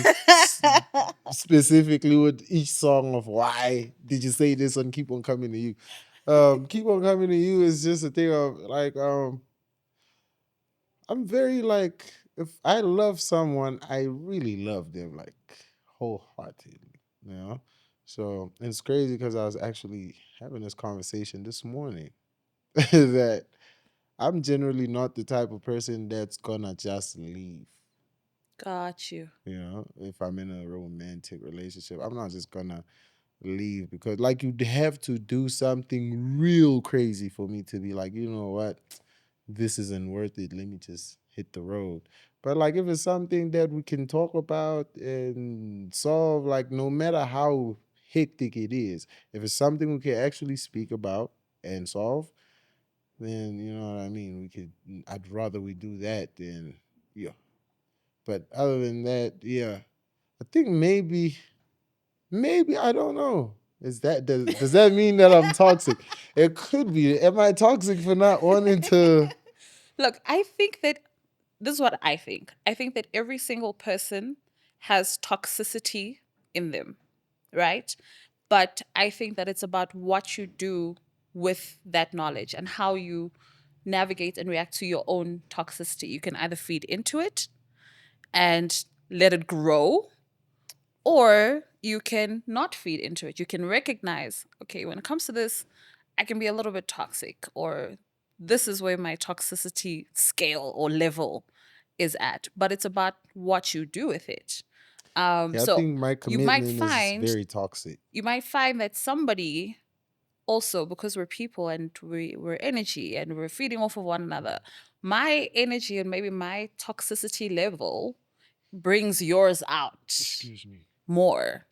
B: specifically with each song of why did you say this on Keep On Coming to You. Keep On Coming to You is just a thing of like I'm very like if I love someone, I really love them like wholeheartedly, you know. So it's crazy because I was actually having this conversation this morning that I'm generally not the type of person that's gonna just leave.
A: Got you.
B: You know, if I'm in a romantic relationship, I'm not just gonna leave because, like, you'd have to do something real crazy for me to be like, you know what, this isn't worth it. Let me just hit the road. But like, if it's something that we can talk about and solve, like, no matter how hectic it is, if it's something we can actually speak about and solve, then you know what I mean. We could. I'd rather we do that than yeah. But other than that, yeah, I think maybe I don't know. Does that mean that I'm toxic? It could be. Am I toxic for not wanting to?
A: Look, I think that this is what I think. I think that every single person has toxicity in them, right? But I think that it's about what you do with that knowledge and how you navigate and react to your own toxicity. You can either feed into it and let it grow, or you can not feed into it. You can recognize, okay, when it comes to this, I can be a little bit toxic, or this is where my toxicity scale or level is at. But it's about what you do with it.
B: Yeah, I
A: So
B: think my
A: you might
B: commitment is
A: find
B: very toxic.
A: you might find that somebody also, because we're people and we're energy and we're feeding off of one another, my energy and maybe my toxicity level brings yours out
B: Excuse me.
A: more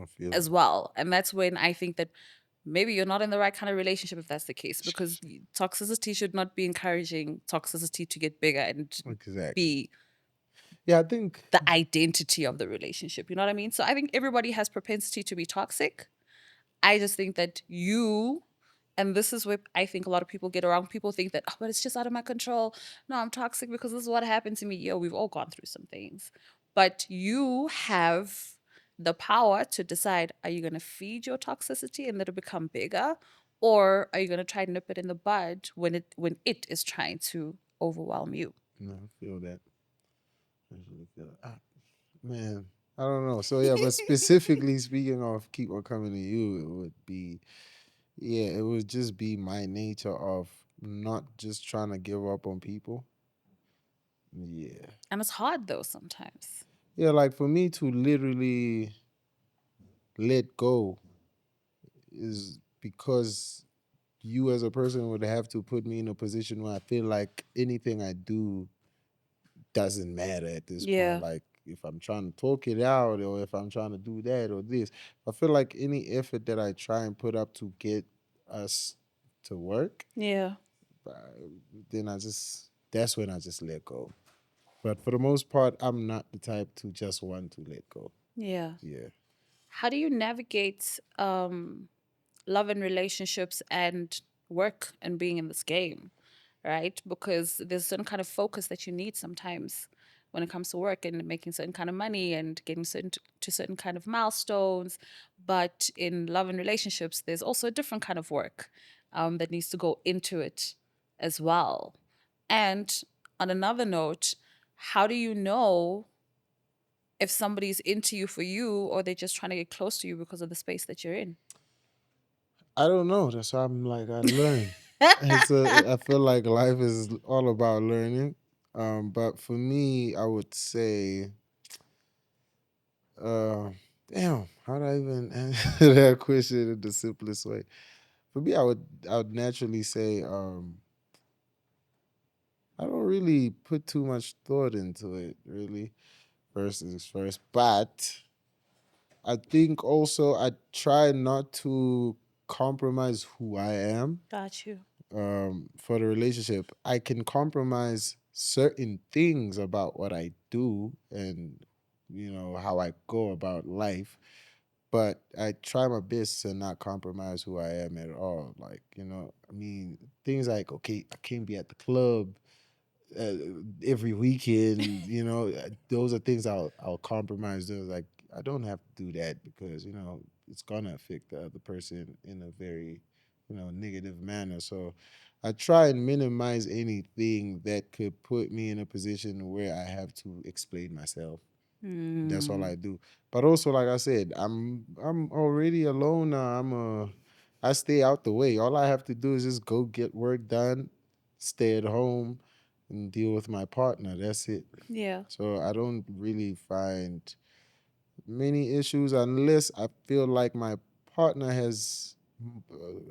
B: I feel
A: as
B: that.
A: well. And that's when I think that maybe you're not in the right kind of relationship if that's the case, because
B: Excuse me.
A: toxicity should not be encouraging toxicity to get bigger and
B: Exactly.
A: be
B: Yeah, I think.
A: the identity of the relationship. You know what I mean? So I think everybody has propensity to be toxic. I just think that you, and this is where I think a lot of people get around. People think that, oh, but it's just out of my control. No, I'm toxic because this is what happened to me. Yo, we've all gone through some things. But you have the power to decide, are you going to feed your toxicity and let it become bigger? Or are you going to try to nip it in the bud when it is trying to overwhelm you?
B: No, I feel that. I really feel that. Man, I don't know. So yeah, but specifically speaking of keep on coming to you, it would be yeah, it would just be my nature of not just trying to give up on people. Yeah.
A: And it's hard though sometimes.
B: Yeah, like for me to literally let go is because you as a person would have to put me in a position where I feel like anything I do doesn't matter at this point.
A: Yeah.
B: Like if I'm trying to talk it out or if I'm trying to do that or this, I feel like any effort that I try and put up to get us to work,
A: Yeah.
B: uh, then that's when I just let go. But for the most part, I'm not the type to just want to let go.
A: Yeah.
B: Yeah.
A: How do you navigate love and relationships and work and being in this game, right? Because there's certain kind of focus that you need sometimes when it comes to work and making certain kind of money and getting certain to certain kind of milestones. But in love and relationships, there's also a different kind of work that needs to go into it as well. And on another note, how do you know if somebody's into you for you or they're just trying to get close to you because of the space that you're in?
B: I don't know. That's why I'm like I learn. I feel like life is all about learning. But for me, I would say, uh, damn, how do I even answer that question in the simplest way? For me, I would naturally say, I don't really put too much thought into it, really. First is first, but I think also I try not to compromise who I am
A: Got you.
B: for the relationship. I can compromise certain things about what I do and how I go about life, but I try my best to not compromise who I am at all. Like, I mean, things like, okay, I can't be at the club uh, every weekend. Those are things I'll compromise. Those, like, I don't have to do that because it's gonna affect the other person in a very negative manner. So I try and minimize anything that could put me in a position where I have to explain myself. That's all I
A: Mm,
B: do. But also, like I said, I'm already alone now. I stay out the way. All I have to do is just go get work done, stay at home, and deal with my partner. That's it.
A: yeah,
B: So I don't really find many issues unless I feel like my partner has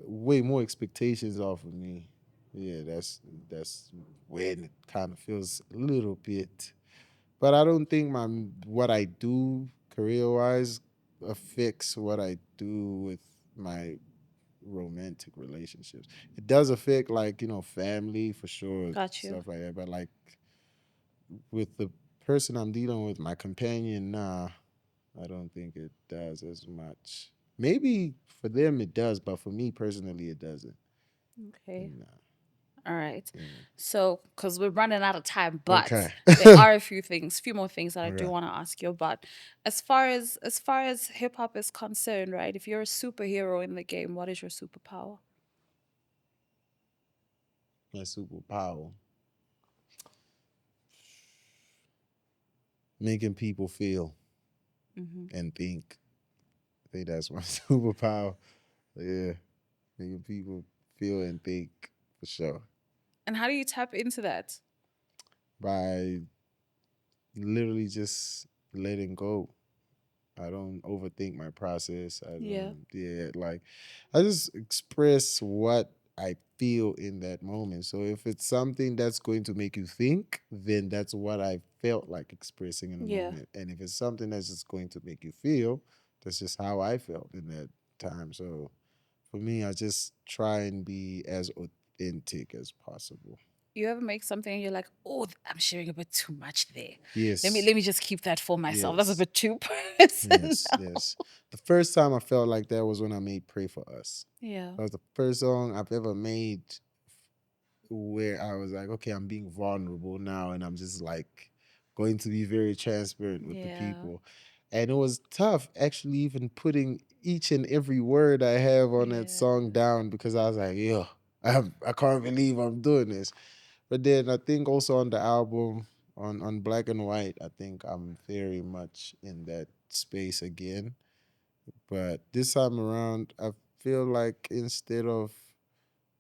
B: way more expectations off of me. Yeah, that's when it kind of feels a little bit, but I don't think my what I do career wise affects what I do with my romantic relationships. It does affect, like, family for sure,
A: got you.
B: stuff like that. But like with the person I'm dealing with, my companion, nah, I don't think it does as much. Maybe for them it does, but for me personally it doesn't.
A: Okay.
B: Nah.
A: All right.
B: Yeah.
A: So, because we're running out of time,
B: Okay.
A: but there are a few more things that I do
B: Okay.
A: want to ask you about. As far as hip hop is concerned, right? If you're a superhero in the game, what is your superpower?
B: My superpower, making people feel
A: Hmm.
B: and think. I think that's my superpower. Yeah, making people feel and think for sure
A: And how do you tap into that?
B: by literally just letting go. I don't overthink my process. I
A: Yeah.
B: don't, yeah, like I just express what I feel in that moment. So if it's something that's going to make you think, then that's what I felt like expressing in the
A: Yeah.
B: moment. And if it's something that's just going to make you feel, that's just how I felt in that time. So for me, I just try and be as authentic as possible.
A: You ever make something and you're like, oh, I'm sharing a bit too much there.
B: Yes,
A: Let me just keep that for myself. That's a
B: yes,
A: bit too personal.
B: yes, yes. The first time I felt like that was when I made "Pray for Us."
A: Yeah.
B: That was the first song I've ever made where I was like, okay, I'm being vulnerable now, and I'm just like going to be very transparent with the
A: Yeah.
B: people. And it was tough actually even putting each and every word I have on that song
A: Yeah.
B: down because I was like, yo, I can't believe I'm doing this. But then I think also on the album, on Black and White, I think I'm very much in that space again. But this time around, I feel like instead of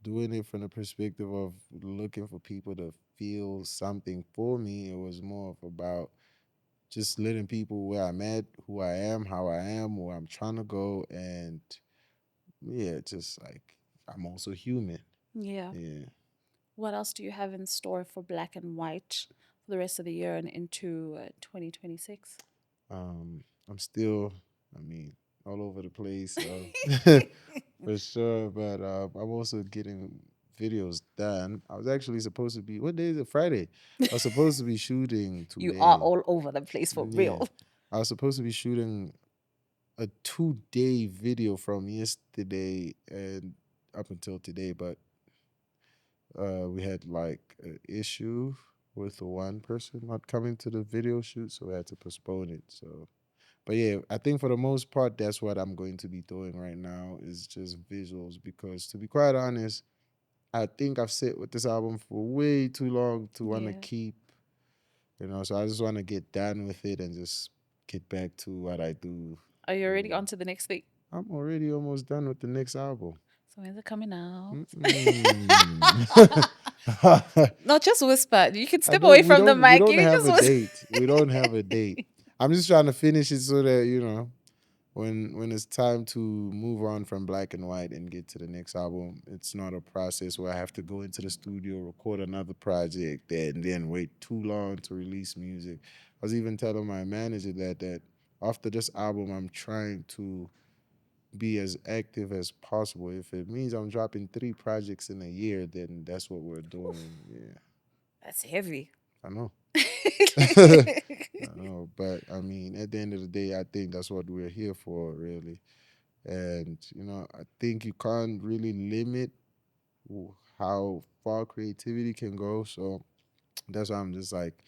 B: doing it from the perspective of looking for people to feel something for me, it was more of about just letting people where I'm at, who I am, how I am, where I'm trying to go, and yeah, just like I'm also human.
A: Yeah.
B: Yeah.
A: What else do you have in store for Black and White for the rest of the year and into 2026?
B: I'm still, I mean, all over the place, for sure. But I'm also getting videos done. I was actually supposed to be. What day is it? Friday. I was supposed to be shooting
A: You are
B: today.
A: all over the place for
B: Yeah,
A: real.
B: I was supposed to be shooting a 2-day video from yesterday and up until today, but we had like an issue with one person not coming to the video shoot, so we had to postpone it. So, but yeah, I think for the most part, that's what I'm going to be doing right now is just visuals because to be quite honest, I think I've sat with this album for way too long to want to
A: Yeah.
B: keep, so I just want to get done with it and just get back to what I do.
A: Are you already
B: Really.
A: on to the next thing?
B: I'm already almost done with the next album.
A: So when's it coming out?
B: Mm-mm.
A: Not just whisper. You can
B: I
A: step away
B: don't. We
A: from the
B: don't. We
A: mic.
B: don't
A: You can
B: have
A: just
B: a
A: whisper.
B: date. We don't have a date. I'm just trying to finish it so that when it's time to move on from Black and White and get to the next album, it's not a process where I have to go into the studio, record another project, and then wait too long to release music. I was even telling my manager that after this album, I'm trying to be as active as possible. If it means I'm dropping 3 projects in a year, then that's what we're doing. Yeah,
A: That's heavy.
B: I know. I know, but I mean, at the end of the day, I think that's what we're here for, really. And I think you can't really limit how far creativity can go. So that's why I'm just like,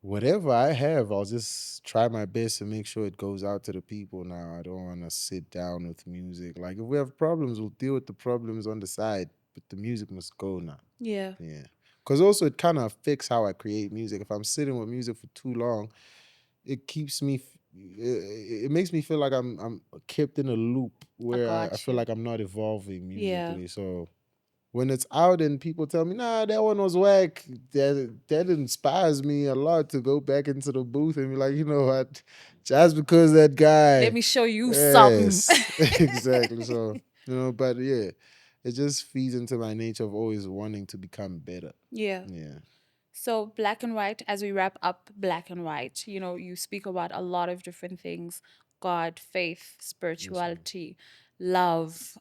B: whatever I have, I'll just try my best to make sure it goes out to the people now. I don't want to sit down with music. Like, if we have problems, we'll deal with the problems on the side, but the music must go now.
A: Yeah.
B: Yeah. Because also, it kind of affects how I create music. If I'm sitting with music for too long, it keeps me, it makes me feel like I'm kept in a loop
A: I
B: where I
A: got
B: feel
A: you.
B: like I'm not evolving
A: Yeah.
B: musically. So when it's out and people tell me, nah, that one was whack, that inspires me a lot to go back into the booth and be like, you know what, just because that
A: Let
B: guy,
A: me show you something.
B: yes, exactly. So, but yeah, it just feeds into my nature of always wanting to become better.
A: Yeah.
B: Yeah.
A: So, Black and White, as we wrap up Black and White, you speak about a lot of different things: God, faith,
B: Yes, ma'am.
A: spirituality, love,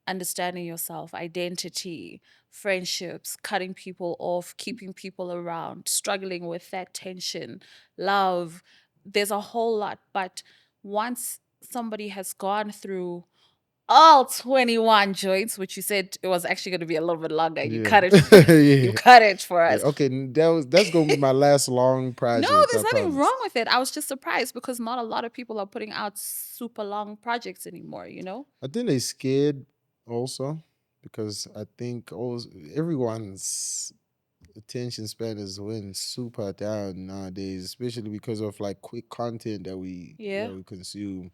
A: understanding yourself, identity, friendships, cutting people off, keeping people around, struggling with that tension, love. There's a whole lot. But once somebody has gone through all 21 joints, which you said it was actually going to be a little bit longer. You
B: Yeah.
A: cut it. You
B: Yeah.
A: cut it for
B: Yeah.
A: us.
B: Okay. That's gonna be my last long
A: No,
B: project. I
A: there's nothing
B: promise.
A: wrong with it. I was just surprised because not a lot of people are putting out super long projects anymore.
B: I think they scared also because I think also everyone's attention span is went super down nowadays, especially because of like quick content that we
A: Yeah.
B: that we consume.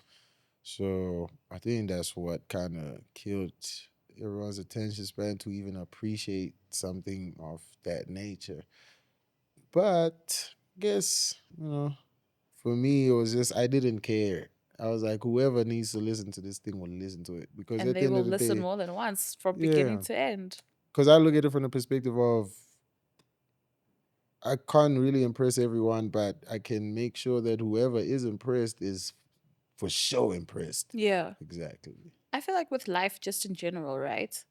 B: So I think that's what kind of killed everyone's attention span to even appreciate something of that nature. But I guess, for me, it was just, I didn't care. I was like, whoever needs to listen to this thing will listen to it. Because
A: And
B: at the
A: they
B: end
A: will
B: of the
A: listen
B: day,
A: more than once from beginning
B: yeah.
A: to end.
B: Because I look at it from the perspective of, I can't really impress everyone, but I can make sure that whoever is impressed is for sure impressed.
A: Yeah.
B: Exactly.
A: I feel like with life, just in general, right?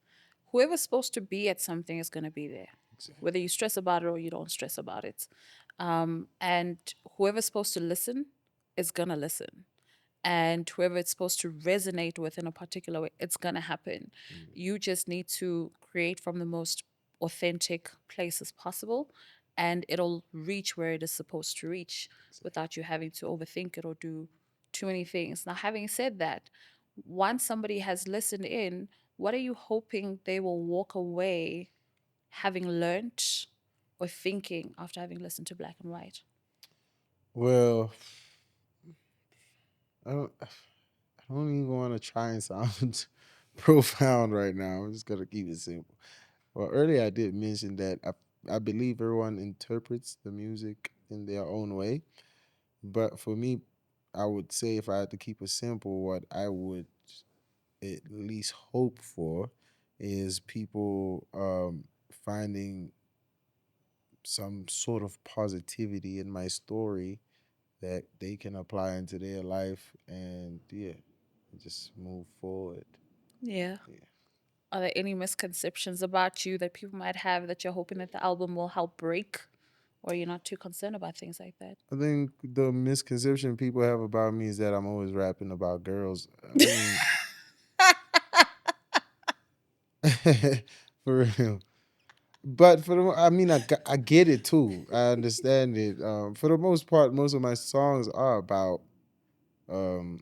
A: Whoever's supposed to be at something is going to be there,
B: Exactly.
A: whether you stress about it or you don't stress about it. And whoever's supposed to listen is going to listen. And whoever it's supposed to resonate with in a particular way, it's going to happen.
B: Mm,
A: You just need to create from the most authentic places possible, and it'll reach where it is supposed to reach
B: exactly.
A: without you having to overthink it or do too many things. Now, having said that, once somebody has listened in, what are you hoping they will walk away having learned or thinking after having listened to Black and White?
B: Well, I don't even want to try and sound profound right now. I'm just gonna keep it simple. Well, earlier I did mention that I believe everyone interprets the music in their own way. But for me, I would say if I had to keep it simple, what I would at least hope for is people finding some sort of positivity in my story that they can apply into their life, and yeah, just move forward.
A: Yeah.
B: Yeah.
A: Are there any misconceptions about you that people might have that you're hoping that the album will help break? Or you're not too concerned about things like that?
B: I think the misconception people have about me is that I'm always rapping about girls. I mean, for real. But I mean, I get it too. I understand it. For the most part, most of my songs are about um,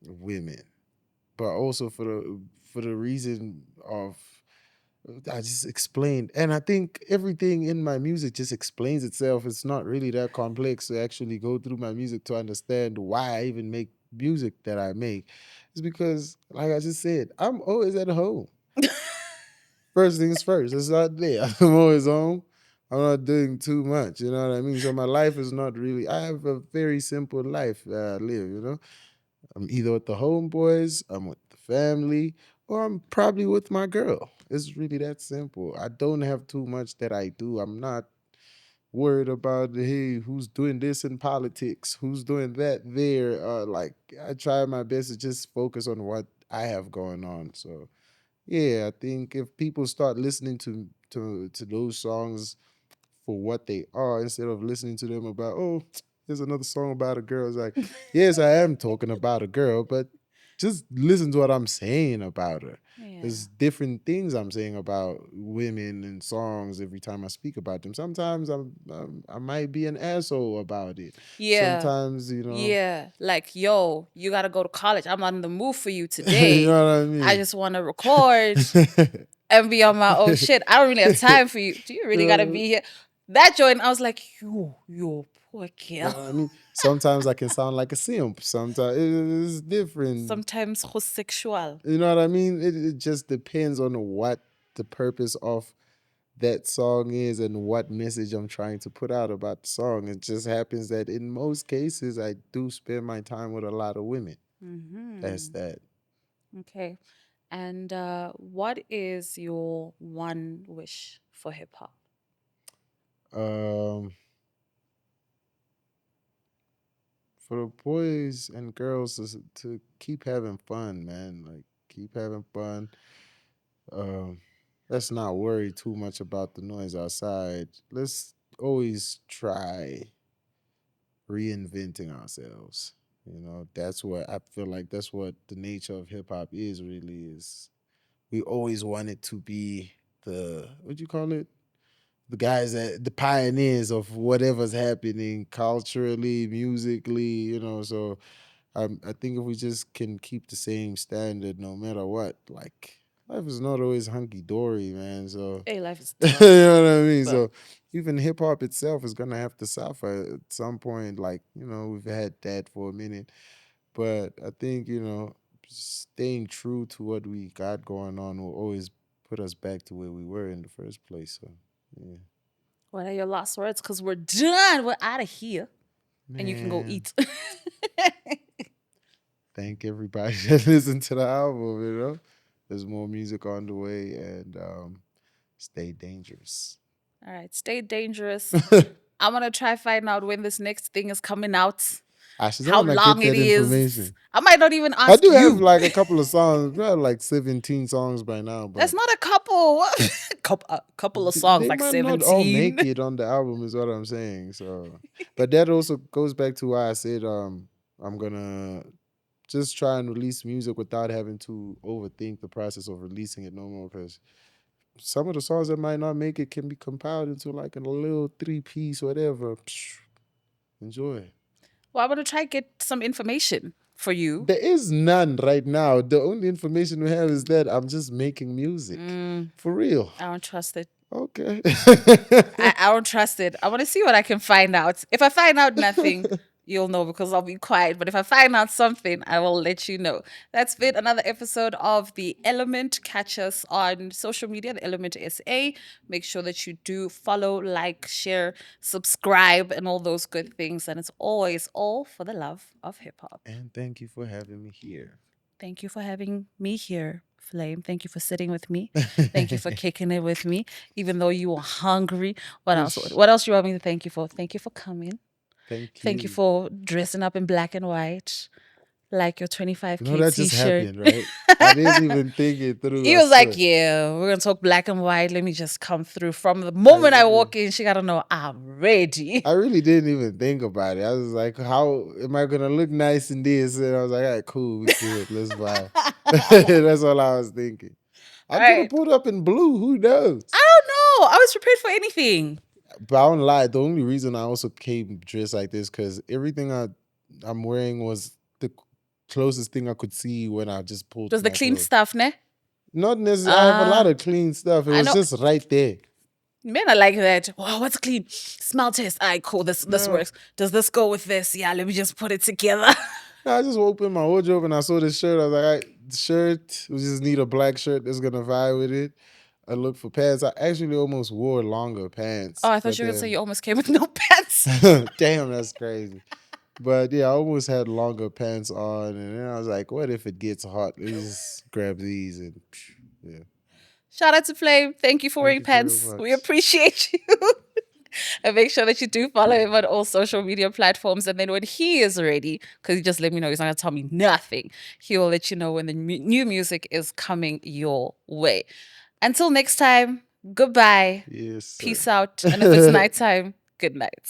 B: women, but also for the reason of I just explained, and I think everything in my music just explains itself. It's not really that complex to actually go through my music to understand why I even make music that I make. It's because, like I just said, I'm always at home. First things first, it's not there. I'm always home. I'm not doing too much. You know what I mean? So my life is not really. I have a very simple life that I live. You know, I'm either with the homeboys, I'm with the family, or I'm probably with my girl. It's really that simple. I don't have too much that I do. I'm not worried about, hey, who's doing this in politics, who's doing that there. Like I try my best to just focus on what I have going on. So yeah, I think if people start listening to those songs for what they are instead of listening to them about, oh, there's another song about a girl. It's like, yes, I am talking about a girl, but just listen to what I'm saying about her.
A: Yeah.
B: There's different things I'm saying about women and songs every time I speak about them. Sometimes I might be an asshole about it.
A: Yeah.
B: Sometimes, you know,
A: Yeah. Like, yo, you got to go to college. I'm not in the mood for you
B: you
A: today.
B: know what I
A: I
B: mean?
A: just want to record and be on my own shit. I don't really have time for you. Do you really got to
B: Uh,
A: be here? That joint, I was like, yo, poor
B: You
A: girl.
B: know what I mean? Sometimes I can sound like a simp. Sometimes it's different.
A: Sometimes sexual.
B: You know what I mean? It just depends on what the purpose of that song is and what message I'm trying to put out about the song. It just happens that in most cases, I do spend my time with a lot of women. That's
A: Mm-hmm.
B: that.
A: Okay. And what is your one wish for hip hop?
B: Um, for the boys and girls to keep having fun, man. Like keep having fun. Um, let's not worry too much about the noise outside. Let's always try reinventing ourselves. You know, that's what I feel like that's what the nature of hip hop is really is. We always wanted to be the what do you call it? The guys that the pioneers of whatever's happening culturally, musically, you know. So I think if we just can keep the same standard no matter what, like life is not always hunky dory, man. So
A: Hey, life is
B: you
A: tough.
B: know what I mean.
A: But
B: So even hip hop itself is gonna have to suffer at some point. Like we've had that for a minute, but I think staying true to what we got going on will always put us back to where we were in the first place. So yeah,
A: what are your last words? Because we're done. We're out of here. And you can go
B: man.
A: eat.
B: Thank everybody that listened to the album. There's more music on the way, and stay dangerous.
A: All right. Stay dangerous. I'm going to try find out when this next thing is coming out,
B: I should
A: how
B: not get
A: long it
B: that
A: is.
B: information.
A: I might not even
B: I
A: ask
B: do have
A: you.
B: like a couple of songs, probably like 17 songs by now,
A: That's
B: but
A: not a couple. couple of songs,
B: they
A: like
B: might not all make
A: 17.
B: it on the album, is what I'm saying. So, but that also goes back to why I said I'm gonna just try and release music without having to overthink the process of releasing it no more. Because some of the songs that might not make it can be compiled into like a little 3 piece, whatever. Psh, enjoy.
A: Well, I'm going to try get some information for you.
B: There is none right now. The only information we have is that I'm just making music. For real.
A: I don't trust it.
B: Okay.
A: I don't trust it. I want to see what I can find out. If I find out nothing, you'll know because I'll be quiet. But if I find out something, I will let you know. That's been another episode of The Element. Catch us on social media, The Element SA. Make sure that you do follow, like, share, subscribe, and all those good things. And it's always all for the love of hip hop.
B: And thank you for having me here.
A: Thank you for having me here, Flame. Thank you for sitting with me. Thank you for kicking it with me, even though you were hungry. What else?
B: Ish.
A: What else do you want me to thank you for? Thank you for coming.
B: Thank
A: Thank you
B: you.
A: for dressing up in black and white, like your
B: You know
A: 25K
B: that just
A: t-shirt.
B: happened, right? I didn't even think it through.
A: He
B: I
A: was like,
B: swear.
A: yeah, we're gonna talk black and white. Let me just come through. From the
B: I
A: moment I
B: really,
A: walk in, she gotta know I'm ready.
B: I really didn't even think about it. I was like, how am I gonna look nice in this? And I was like, all right, cool, we good. Let's vibe. That's all I was thinking. I could have
A: Right.
B: pulled up in blue. Who knows?
A: I don't know. I was prepared for anything.
B: But I don't lie. The only reason I also came dressed like this because everything I'm wearing was the closest thing I could see when I just
A: It
B: pulled
A: was the
B: my
A: clean
B: clothes.
A: stuff, ne?
B: Not necessarily. I have a lot
A: Ah,
B: of clean stuff. It
A: I
B: was
A: know.
B: just right there.
A: Men are like that. Wow, what's clean? Smell test. I cool. This
B: No,
A: works. Does this go with this? Yeah, let me just put it together.
B: no, I just opened my wardrobe and I saw this shirt. I was like, all right, the shirt. We just need a black shirt that's gonna vibe with it. I looked for pants. I actually almost wore longer
A: Oh,
B: pants,
A: I thought
B: but
A: you were gonna say
B: then,
A: you almost came with no pants.
B: damn, that's crazy. But yeah, I almost had longer pants on, and then I was like, "What if it gets hot? Let me just grab these." And yeah,
A: Shout out to Flame. Thank you for
B: thank
A: wearing
B: you very
A: pants. We
B: much.
A: appreciate you. And make sure that you do follow him on all social media platforms. And then when he is ready, because he just let me know, he's not going to tell me nothing, he will let you know when the new music is coming your way. Until next time, goodbye.
B: Yes, sir.
A: Peace out. And if it's nighttime, good night.